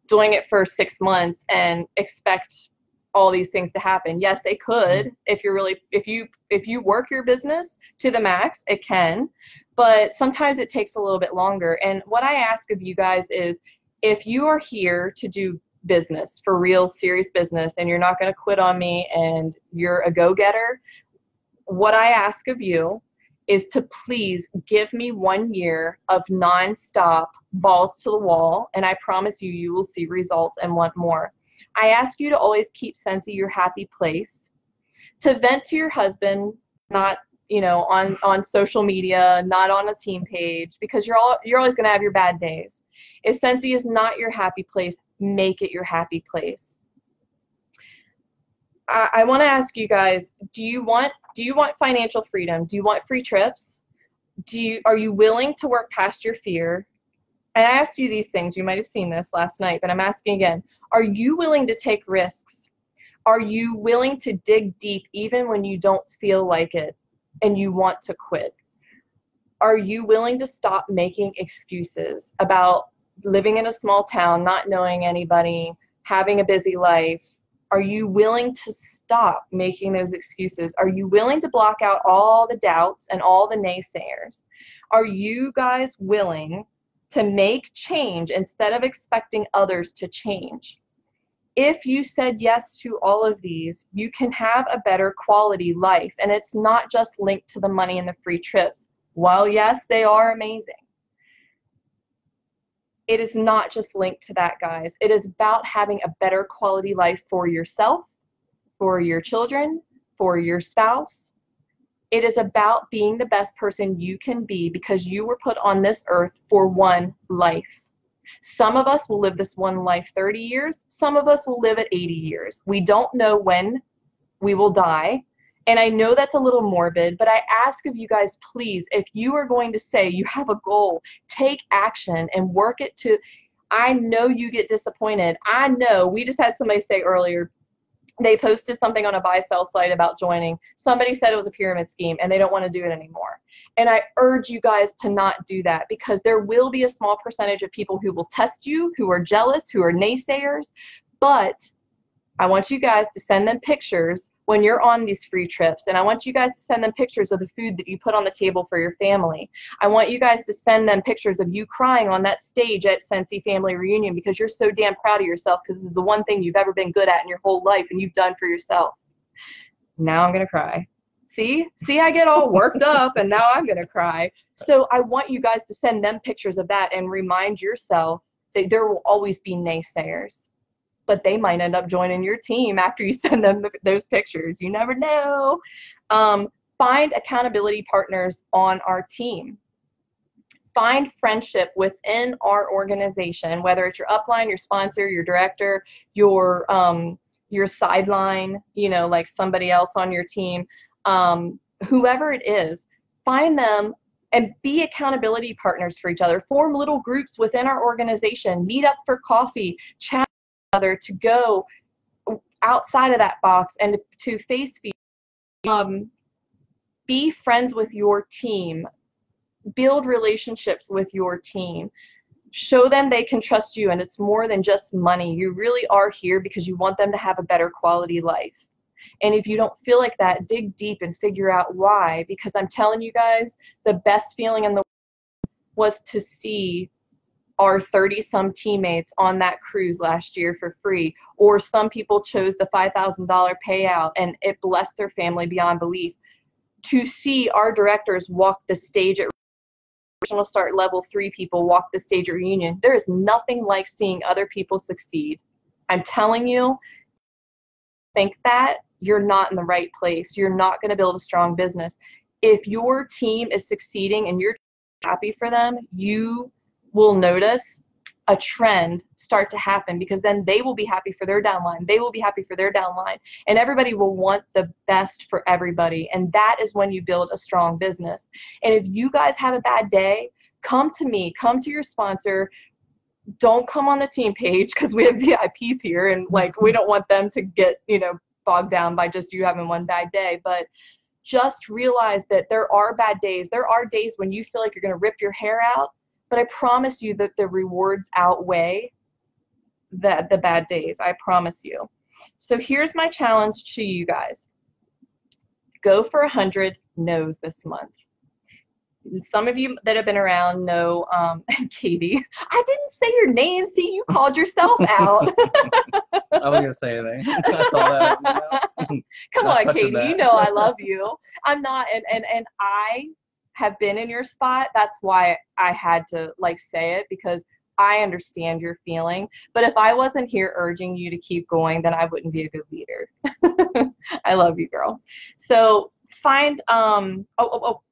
[SPEAKER 1] doing it for 6 months and expect all these things to happen. Yes, they could. If you work your business to the max, it can, but sometimes it takes a little bit longer. And what I ask of you guys is, if you are here to do business, for real, serious business, and you're not going to quit on me and you're a go-getter, what I ask of you is to please give me 1 year of nonstop balls to the wall, and I promise you, you will see results and want more. I ask you to always keep Scentsy your happy place, to vent to your husband, not, you know, on social media, not on a team page, because you're always going to have your bad days. If Scentsy is not your happy place, make it your happy place. I want to ask you guys, do you want financial freedom? Do you want free trips? Are you willing to work past your fear? And I asked you these things. You might have seen this last night, but I'm asking again. Are you willing to take risks? Are you willing to dig deep even when you don't feel like it and you want to quit? Are you willing to stop making excuses about living in a small town, not knowing anybody, having a busy life? Are you willing to stop making those excuses? Are you willing to block out all the doubts and all the naysayers? Are you guys willing to make change instead of expecting others to change? If you said yes to all of these, you can have a better quality life, and it's not just linked to the money and the free trips. While yes, they are amazing, it is not just linked to that, guys. It is about having a better quality life for yourself, for your children, for your spouse. It is about being the best person you can be, because you were put on this earth for one life. Some of us will live this one life 30 years. Some of us will live it 80 years. We don't know when we will die. And I know that's a little morbid, but I ask of you guys, please, if you are going to say you have a goal, take action and work it to. I know you get disappointed. I know. We just had somebody say earlier, they posted something on a buy-sell site about joining. Somebody said it was a pyramid scheme and they don't want to do it anymore. And I urge you guys to not do that, because there will be a small percentage of people who will test you, who are jealous, who are naysayers. But I want you guys to send them pictures when you're on these free trips, and I want you guys to send them pictures of the food that you put on the table for your family. I want you guys to send them pictures of you crying on that stage at Scentsy Family Reunion because you're so damn proud of yourself, because this is the one thing you've ever been good at in your whole life and you've done for yourself. Now I'm going to cry. See, I get all worked up and now I'm going to cry. So I want you guys to send them pictures of that and remind yourself that there will always be naysayers. but they might end up joining your team after you send them those pictures. You never know. Find accountability partners on our team. Find friendship within our organization, whether it's your upline, your sponsor, your director, your sideline, you know, like somebody else on your team, whoever it is. Find them and be accountability partners for each other. Form little groups within our organization. Meet up for coffee, chat with each other, to go outside of that box and to face feed. Be friends with your team. Build relationships with your team. Show them they can trust you, and it's more than just money. You really are here because you want them to have a better quality life. And if you don't feel like that, dig deep and figure out why, because I'm telling you guys, the best feeling in the world was to see our 30-some teammates on that cruise last year for free, or some people chose the $5,000 payout and it blessed their family beyond belief. To see our directors walk the stage at Regional Start Level 3 people walk the stage at reunion, there is nothing like seeing other people succeed. I'm telling you, think that, you're not in the right place. You're not going to build a strong business. If your team is succeeding and you're happy for them, you will notice a trend start to happen, because then they will be happy for their downline. They will be happy for their downline. And everybody will want the best for everybody. And that is when you build a strong business. And if you guys have a bad day, come to me, come to your sponsor. Don't come on the team page, because we have VIPs here, and like we don't want them to get, you know, bogged down by just you having one bad day. But just realize that there are bad days. There are days when you feel like you're going to rip your hair out, but I promise you that the rewards outweigh the bad days. I promise you. So here's my challenge to you guys. Go for 100 no's this month. Some of you that have been around know Katie. I didn't say your name. See, you called yourself out.
[SPEAKER 3] I wasn't going to say anything. I saw that.
[SPEAKER 1] Come
[SPEAKER 3] Not
[SPEAKER 1] on, Katie.
[SPEAKER 3] that.
[SPEAKER 1] You know I love you. I'm not, and I have been in your spot. That's why I had to like say it, because I understand your feeling. But if I wasn't here urging you to keep going, then I wouldn't be a good leader. I love you, girl. So find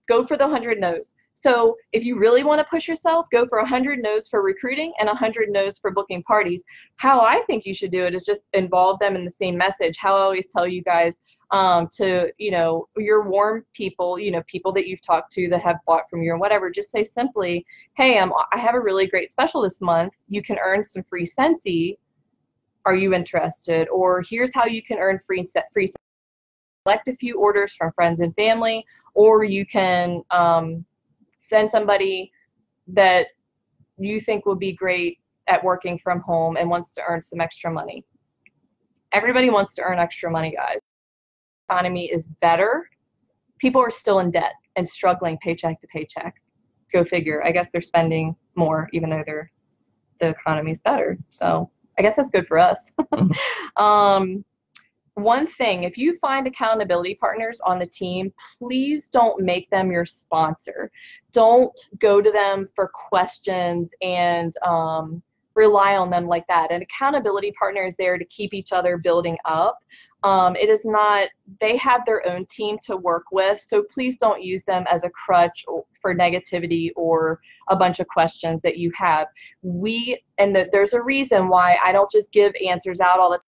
[SPEAKER 1] go for the 100 no's. So if you really want to push yourself, go for 100 no's for recruiting and 100 no's for booking parties. How I think you should do it is just involve them in the same message. How I always tell you guys, to, you know, your warm people, you know, people that you've talked to that have bought from you or whatever, just say simply, hey, I have a really great special this month. You can earn some free Scentsy. Are you interested? Or here's how you can earn free Scentsy. Select a few orders from friends and family, or you can send somebody that you think will be great at working from home and wants to earn some extra money. Everybody wants to earn extra money, guys. The economy is better. People are still in debt and struggling paycheck to paycheck. Go figure. I guess they're spending more even though the economy's better. So I guess that's good for us. One thing, if you find accountability partners on the team, please don't make them your sponsor. Don't go to them for questions and rely on them like that. An accountability partner is there to keep each other building up. It is not, they have their own team to work with, so please don't use them as a crutch for negativity or a bunch of questions that you have. There's a reason why I don't just give answers out all the time.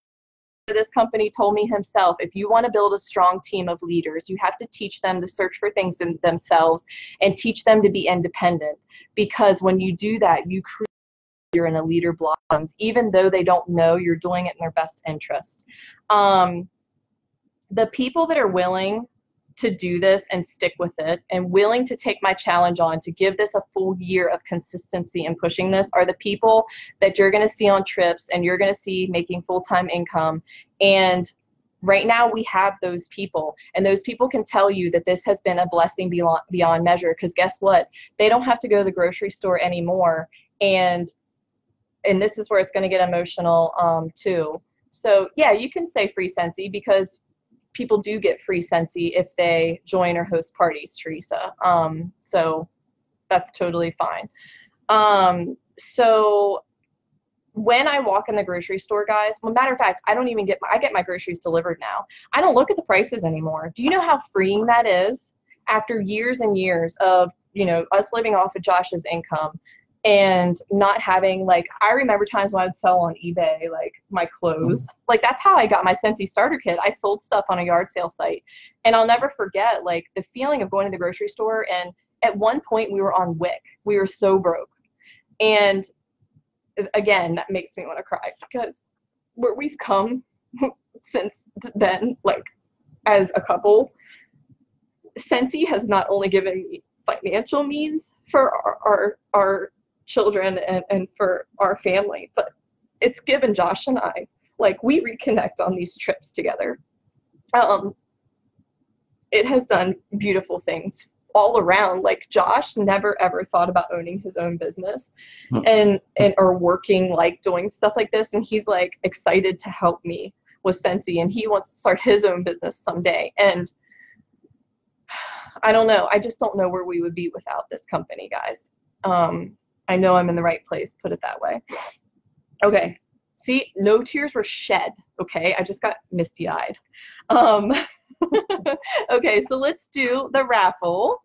[SPEAKER 1] This company told me himself, if you want to build a strong team of leaders, you have to teach them to search for things in themselves and teach them to be independent. Because when you do that, you create you're in a leader blossoms, even though they don't know you're doing it in their best interest. The people that are willing to do this and stick with it and willing to take my challenge on to give this a full year of consistency and pushing this are the people that you're going to see on trips and you're going to see making full-time income. And right now we have those people, and those people can tell you that this has been a blessing beyond measure, because guess what? They don't have to go to the grocery store anymore. And this is where it's going to get emotional too. So yeah, you can say free Scentsy, because people do get free Scentsy if they join or host parties, Teresa. So that's totally fine. So when I walk in the grocery store, guys, well, matter of fact, I don't even I get my groceries delivered now. I don't look at the prices anymore. Do you know how freeing that is after years and years of, you know, us living off of Josh's income and not having, like, I remember times when I'd sell on eBay, like, my clothes. Like, that's how I got my Scentsy starter kit. I sold stuff on a yard sale site. And I'll never forget, like, the feeling of going to the grocery store. And at one point, we were on WIC. We were so broke. And again, that makes me want to cry because where we've come since then, like, as a couple, Scentsy has not only given me financial means for our children and for our family, but it's given Josh and I, like, we reconnect on these trips together. It has done beautiful things all around. Like, Josh never ever thought about owning his own business and or working, like, doing stuff like this, and he's like excited to help me with Scentsy, and he wants to start his own business someday. And I don't know, I just don't know where we would be without this company, guys. I know I'm in the right place, put it that way. Okay, see, no tears were shed. Okay, I just got misty-eyed. Okay, so let's do the raffle.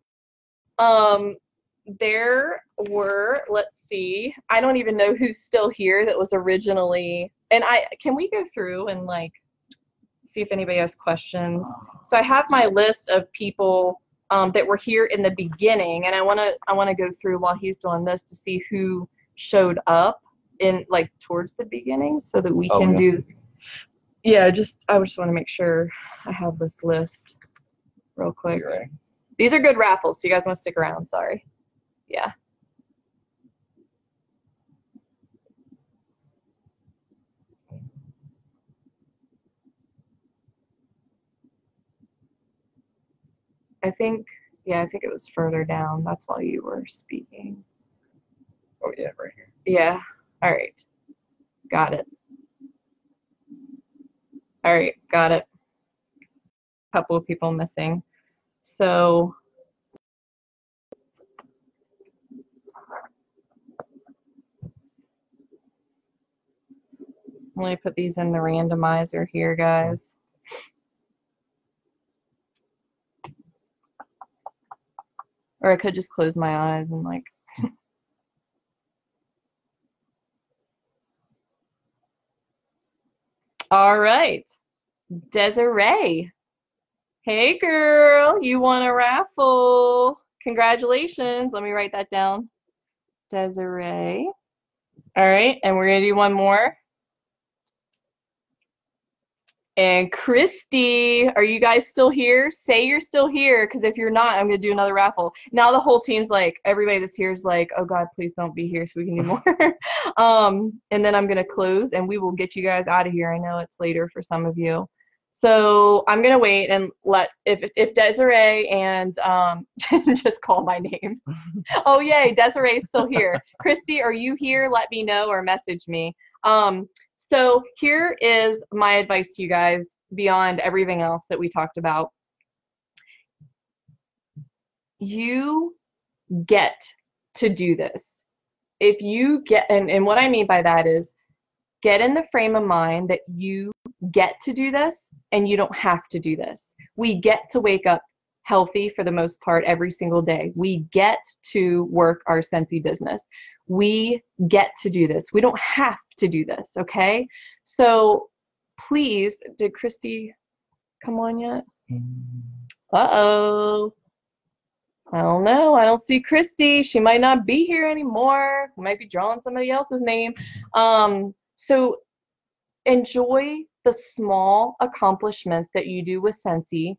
[SPEAKER 1] There were, let's see, I don't even know who's still here that was originally, and can we go through and, like, see if anybody has questions? So I have my list of people that were here in the beginning, and I want to go through while he's doing this to see who showed up in, like, towards the beginning so that we can do. Yeah, I just want to make sure I have this list real quick.
[SPEAKER 2] Right.
[SPEAKER 1] These are good raffles, so you guys want to stick around. Sorry. Yeah. I think it was further down. That's while you were speaking.
[SPEAKER 2] Oh, yeah, right here.
[SPEAKER 1] Yeah. All right. Got it. All right. Got it. A couple of people missing. So let me put these in the randomizer here, guys. Or I could just close my eyes and, like, all right. Desiree. Hey, girl, you won a raffle. Congratulations. Let me write that down. Desiree. All right, and we're going to do one more. And Christy, are you guys still here? Say you're still here, because if you're not, I'm going to do another raffle. Now the whole team's like, everybody that's here is like, oh, God, please don't be here so we can do more. And then I'm going to close, and we will get you guys out of here. I know it's later for some of you. So I'm going to wait and let, if Desiree and, just call my name. Oh, yay, Desiree's still here. Christy, are you here? Let me know or message me. So here is my advice to you guys beyond everything else that we talked about. You get to do this. If you get, and what I mean by that is, get in the frame of mind that you get to do this and you don't have to do this. We get to wake up healthy for the most part every single day. We get to work our Scentsy business. We get to do this. We don't have to do this, okay? So please, did Christy come on yet? Uh-oh. I don't know. I don't see Christy. She might not be here anymore. We might be drawing somebody else's name. So enjoy the small accomplishments that you do with Scentsy.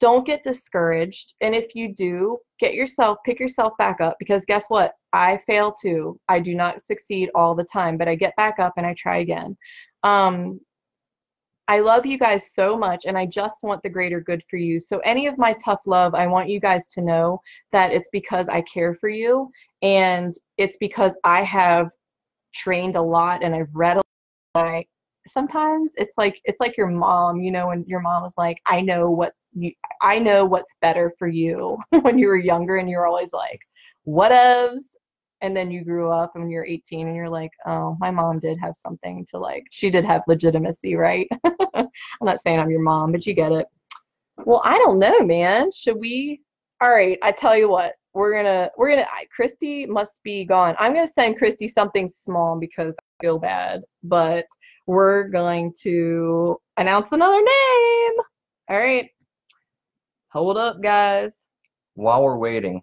[SPEAKER 1] Don't get discouraged. And if you do, pick yourself back up, because guess what? I fail too. I do not succeed all the time, but I get back up and I try again. I love you guys so much, and I just want the greater good for you. So any of my tough love, I want you guys to know that it's because I care for you, and it's because I have trained a lot and I've read a lot. Sometimes it's like your mom, you know, when your mom was like, I know what's better for you when you were younger, and you're always like, whatevs. and then you grew up and you're 18 and you're like, oh, my mom did have something to like, she did have legitimacy, right? I'm not saying I'm your mom, but you get it. Well, I don't know, man. Should we? All right, I tell you what, Christy must be gone. I'm gonna send Christy something small because I feel bad, but we're going to announce another name. All right, hold up, guys.
[SPEAKER 2] While we're waiting,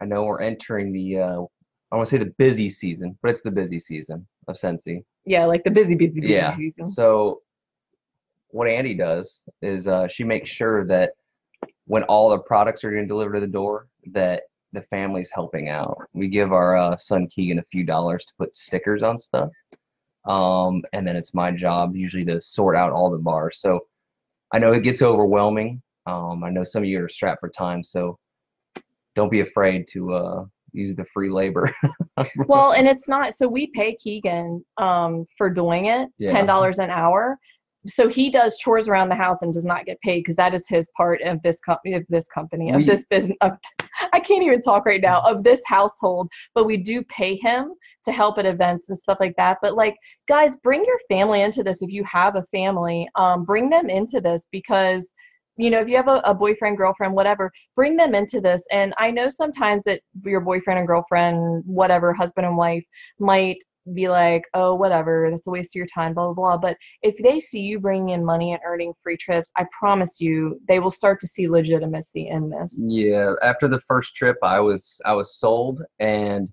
[SPEAKER 2] I know we're entering the I want to say the busy season, but it's the busy season of Scentsy.
[SPEAKER 1] Yeah, like the busy
[SPEAKER 2] Yeah.
[SPEAKER 1] season.
[SPEAKER 2] So what Andy does is she makes sure that when all the products are getting delivered to the door, that the family's helping out. We give our son Keegan a few dollars to put stickers on stuff, and then it's my job usually to sort out all the bars. So I know it gets overwhelming. I know some of you are strapped for time, so don't be afraid to use the free labor.
[SPEAKER 1] Well, and it's not, so we pay Keegan for doing it,
[SPEAKER 2] Yeah.
[SPEAKER 1] $10 an hour. So he does chores around the house and does not get paid because that is his part of this company, of this business. I can't even talk right now, of this household. But we do pay him to help at events and stuff like that. But like, guys, bring your family into this. If you have a family, bring them into this because, you know, if you have a boyfriend, girlfriend, whatever, bring them into this. And I know sometimes that your boyfriend and girlfriend, whatever, husband and wife, might be like, oh, whatever, that's a waste of your time, blah, blah, blah. But if they see you bringing in money and earning free trips, I promise you, they will start to see legitimacy in this.
[SPEAKER 2] Yeah, after the first trip, I was sold, and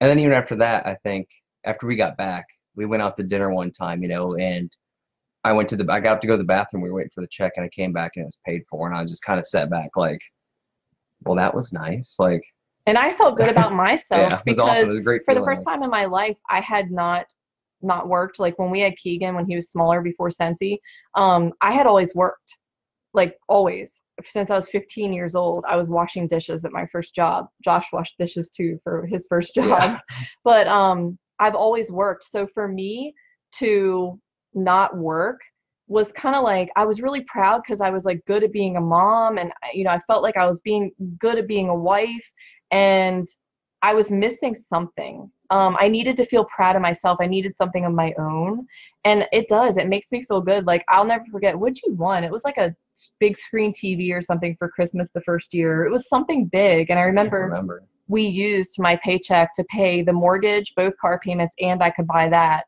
[SPEAKER 2] then even after that, I think after we got back, we went out to dinner one time, you know, and I got to go to the bathroom. We were waiting for the check, and I came back and it was paid for, and I just kind of sat back like, well, that was nice, like.
[SPEAKER 1] And I felt good about myself
[SPEAKER 2] Yeah, it was
[SPEAKER 1] because
[SPEAKER 2] awesome. It was a great
[SPEAKER 1] for the
[SPEAKER 2] feeling,
[SPEAKER 1] first time in my life, I had not worked. Like when we had Keegan, when he was smaller before Scentsy, I had always worked, like always. Since I was 15 years old, I was washing dishes at my first job. Josh washed dishes too for his first job.
[SPEAKER 2] Yeah.
[SPEAKER 1] But I've always worked. So for me to not work was kind of like, I was really proud because I was like good at being a mom, and you know, I felt like I was being good at being a wife, and I was missing something. I needed to feel proud of myself. I needed something of my own. And it makes me feel good. Like, I'll never forget, what'd you want? It was like a big screen TV or something for Christmas the first year. It was something big. And I remember we used my paycheck to pay the mortgage, both car payments, and I could buy that.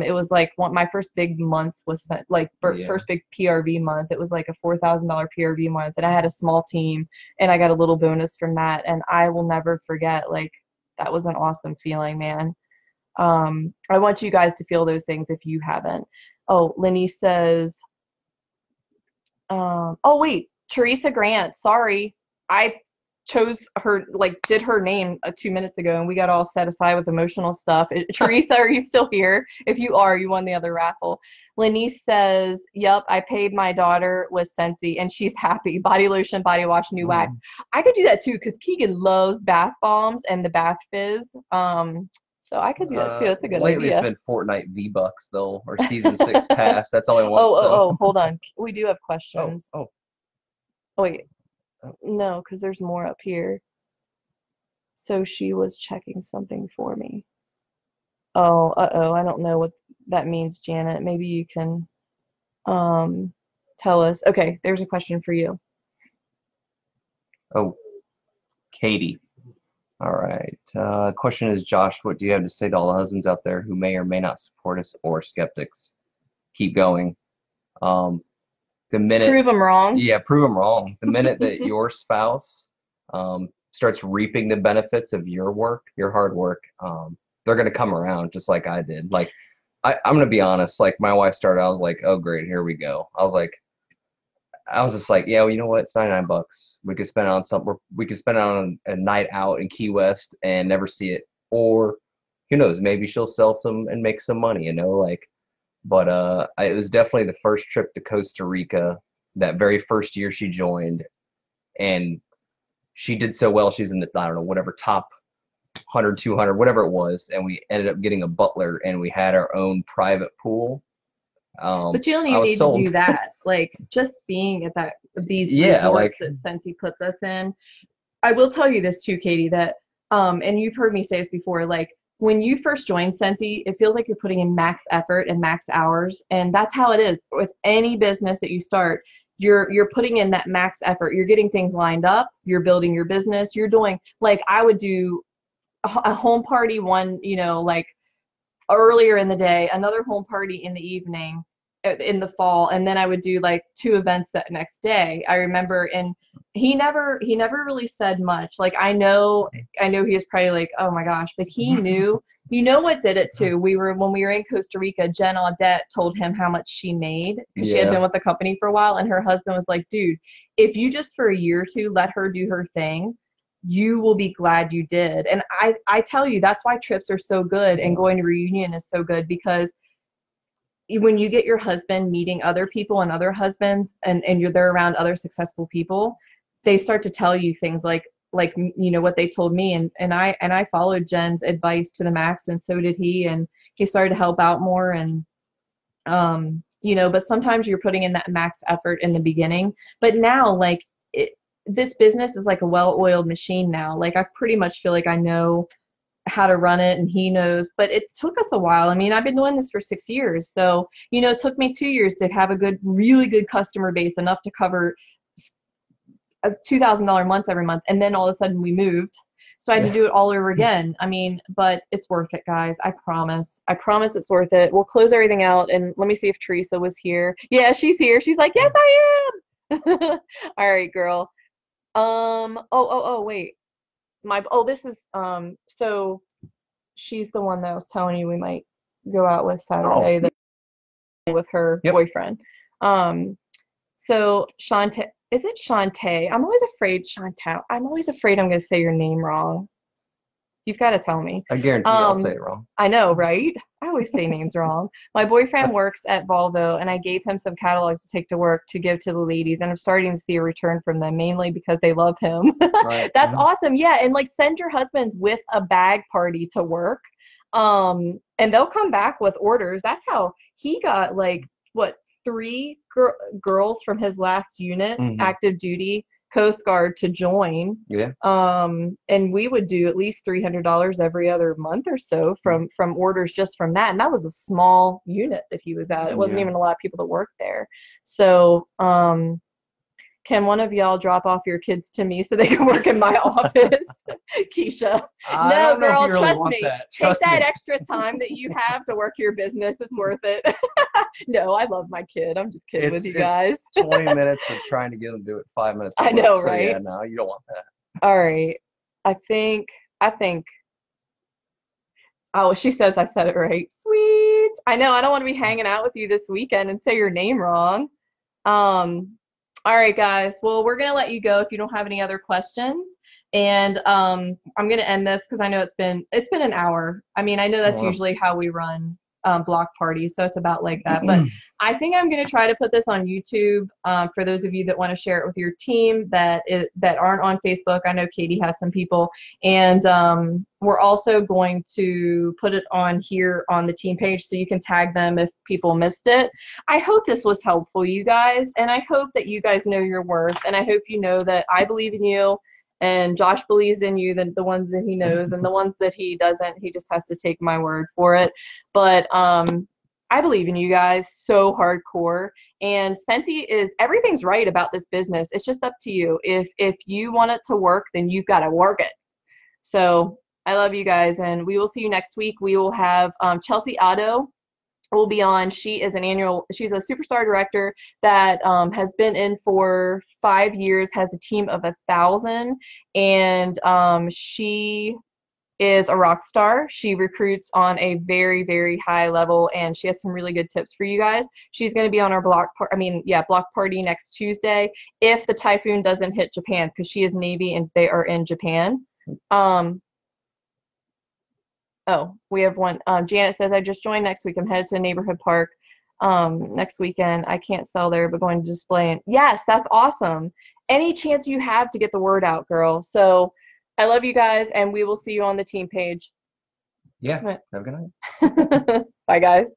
[SPEAKER 1] It was like my first big month was like first big PRV month. It was like a $4,000 PRV month, and I had a small team, and I got a little bonus from that. And I will never forget, like, that was an awesome feeling, man. I want you guys to feel those things if you haven't. Oh, Lenny says, oh wait, Teresa Grant. Sorry, I chose her, like did her name 2 minutes ago, and we got all set aside with emotional stuff. Teresa, are you still here? If you are, you won the other raffle. Lenise says, yep, I paid my daughter with Scentsy and she's happy. Body lotion, body wash, new wax. I could do that too because Keegan loves bath bombs and the bath fizz. So I could do that too. That's a good
[SPEAKER 2] lately
[SPEAKER 1] idea.
[SPEAKER 2] Lately it's been Fortnite V-Bucks though, or Season 6 Pass. That's all I want.
[SPEAKER 1] Oh, hold on. We do have questions.
[SPEAKER 2] Oh,
[SPEAKER 1] wait. No, because there's more up here. So she was checking something for me. Oh, I don't know what that means, Janet. Maybe you can tell us. Okay, there's a question for you.
[SPEAKER 2] Oh, Katie. All right. Question is, Josh, what do you have to say to all the husbands out there who may or may not support us or skeptics? Keep going. The minute
[SPEAKER 1] prove them wrong.
[SPEAKER 2] Yeah, prove them wrong. The minute that your spouse starts reaping the benefits of your work, your hard work, they're gonna come around just like I did. Like I'm gonna be honest. Like my wife started, I was like, oh great, here we go. I was just like, yeah, well, you know what? It's $99. We could spend it on something. We could spend it on a night out in Key West and never see it. Or who knows? Maybe she'll sell some and make some money. You know, like. But it was definitely the first trip to Costa Rica, that very first year she joined, and she did so well. She's in the, I don't know, whatever, top 100, 200, whatever it was, and we ended up getting a butler, and we had our own private pool.
[SPEAKER 1] But you don't even need to do that. Like, just being at these resorts that Scentsy puts us in. I will tell you this too, Katie, that and you've heard me say this before, like when you first join Scentsy, it feels like you're putting in max effort and max hours, and that's how it is with any business that you start. You're putting in that max effort. You're getting things lined up. You're building your business. You're doing, like, I would do a home party one, you know, like earlier in the day, another home party in the evening, in the fall, and then I would do like 2 events that next day. I remember, and he never really said much. Like, I know he was probably like, oh my gosh, but he knew. You know what did it too? When we were in Costa Rica, Jen Audette told him how much she made because she had been with the company for a while, and her husband was like, dude, if you just for a year or two let her do her thing, you will be glad you did. And I tell you, that's why trips are so good and going to reunion is so good, because when you get your husband meeting other people and other husbands, and you're there around other successful people, they start to tell you things like you know what they told me, and I followed Jen's advice to the max, and so did he, and he started to help out more. And you know, but sometimes you're putting in that max effort in the beginning, but now, like, this business is like a well-oiled machine now. Like, I pretty much feel like I know how to run it, and he knows, but it took us a while. I mean, I've been doing this for 6 years, so, you know, it took me 2 years to have a really good customer base, enough to cover $2,000 months every month, and then all of a sudden we moved, so I had to do it all over again. I mean, but it's worth it, guys. I promise it's worth it. We'll close everything out, and let me see if Teresa was here. Yeah, she's here. She's like, yes, I am. All right, girl. Wait. This is, so she's the one that I was telling you we might go out with Saturday, with her boyfriend. So Shantae, is it Shantae? I'm always afraid, Chantal. I'm always afraid I'm going to say your name wrong. You've got to tell me.
[SPEAKER 2] I guarantee I'll say it wrong.
[SPEAKER 1] I know, right? I always say names wrong. My boyfriend works at Volvo, and I gave him some catalogs to take to work to give to the ladies, and I'm starting to see a return from them, mainly because they love him.
[SPEAKER 2] Right.
[SPEAKER 1] That's awesome. Yeah, and like, send your husbands with a bag party to work, and they'll come back with orders. That's how he got, like, what, 3 girls from his last unit, active duty Coast Guard, to join.
[SPEAKER 2] Yeah.
[SPEAKER 1] And we would do at least $300 every other month or so from orders just from that. And that was a small unit that he was at. It wasn't even a lot of people that worked there. So, can one of y'all drop off your kids to me so they can work in my office? Keisha. No, girl, trust me. Take that extra time that you have to work your business. It's worth it. No, I love my kid. I'm just kidding with you guys.
[SPEAKER 3] It's 20 minutes of trying to get them to do it 5 minutes.
[SPEAKER 1] I know,
[SPEAKER 3] so,
[SPEAKER 1] right?
[SPEAKER 3] Yeah, no, you don't want that.
[SPEAKER 1] All right. I think. Oh, she says I said it right. Sweet. I know. I don't want to be hanging out with you this weekend and say your name wrong. All right, guys. Well, we're gonna let you go if you don't have any other questions, and I'm gonna end this because I know it's been an hour. I mean, I know that's usually how we run block parties, so it's about like that. But I think I'm gonna try to put this on YouTube for those of you that want to share it with your team that aren't on Facebook. I know Katie has some people, and we're also going to put it on here on the team page so you can tag them if people missed it. I hope this was helpful, you guys, and I hope that you guys know your worth, and I hope you know that I believe in you, and Josh believes in you, the ones that he knows, and the ones that he doesn't, he just has to take my word for it. But I believe in you guys so hardcore, and Scentsy everything's right about this business. It's just up to you. If you want it to work, then you've got to work it. So I love you guys, and we will see you next week. We will have Chelsea Otto will be on. She's a superstar director that has been in for 5 years, has a team of 1,000, and she is a rock star. She recruits on a very, very high level, and she has some really good tips for you guys. She's going to be on our block party next Tuesday if the typhoon doesn't hit Japan, because she is Navy and they are in Japan. Oh, we have one. Janet says, I just joined next week. I'm headed to a neighborhood park next weekend. I can't sell there, but going to display. Yes, that's awesome. Any chance you have to get the word out, girl. So I love you guys, and we will see you on the team page.
[SPEAKER 2] Yeah. Have a good night.
[SPEAKER 1] Bye, guys.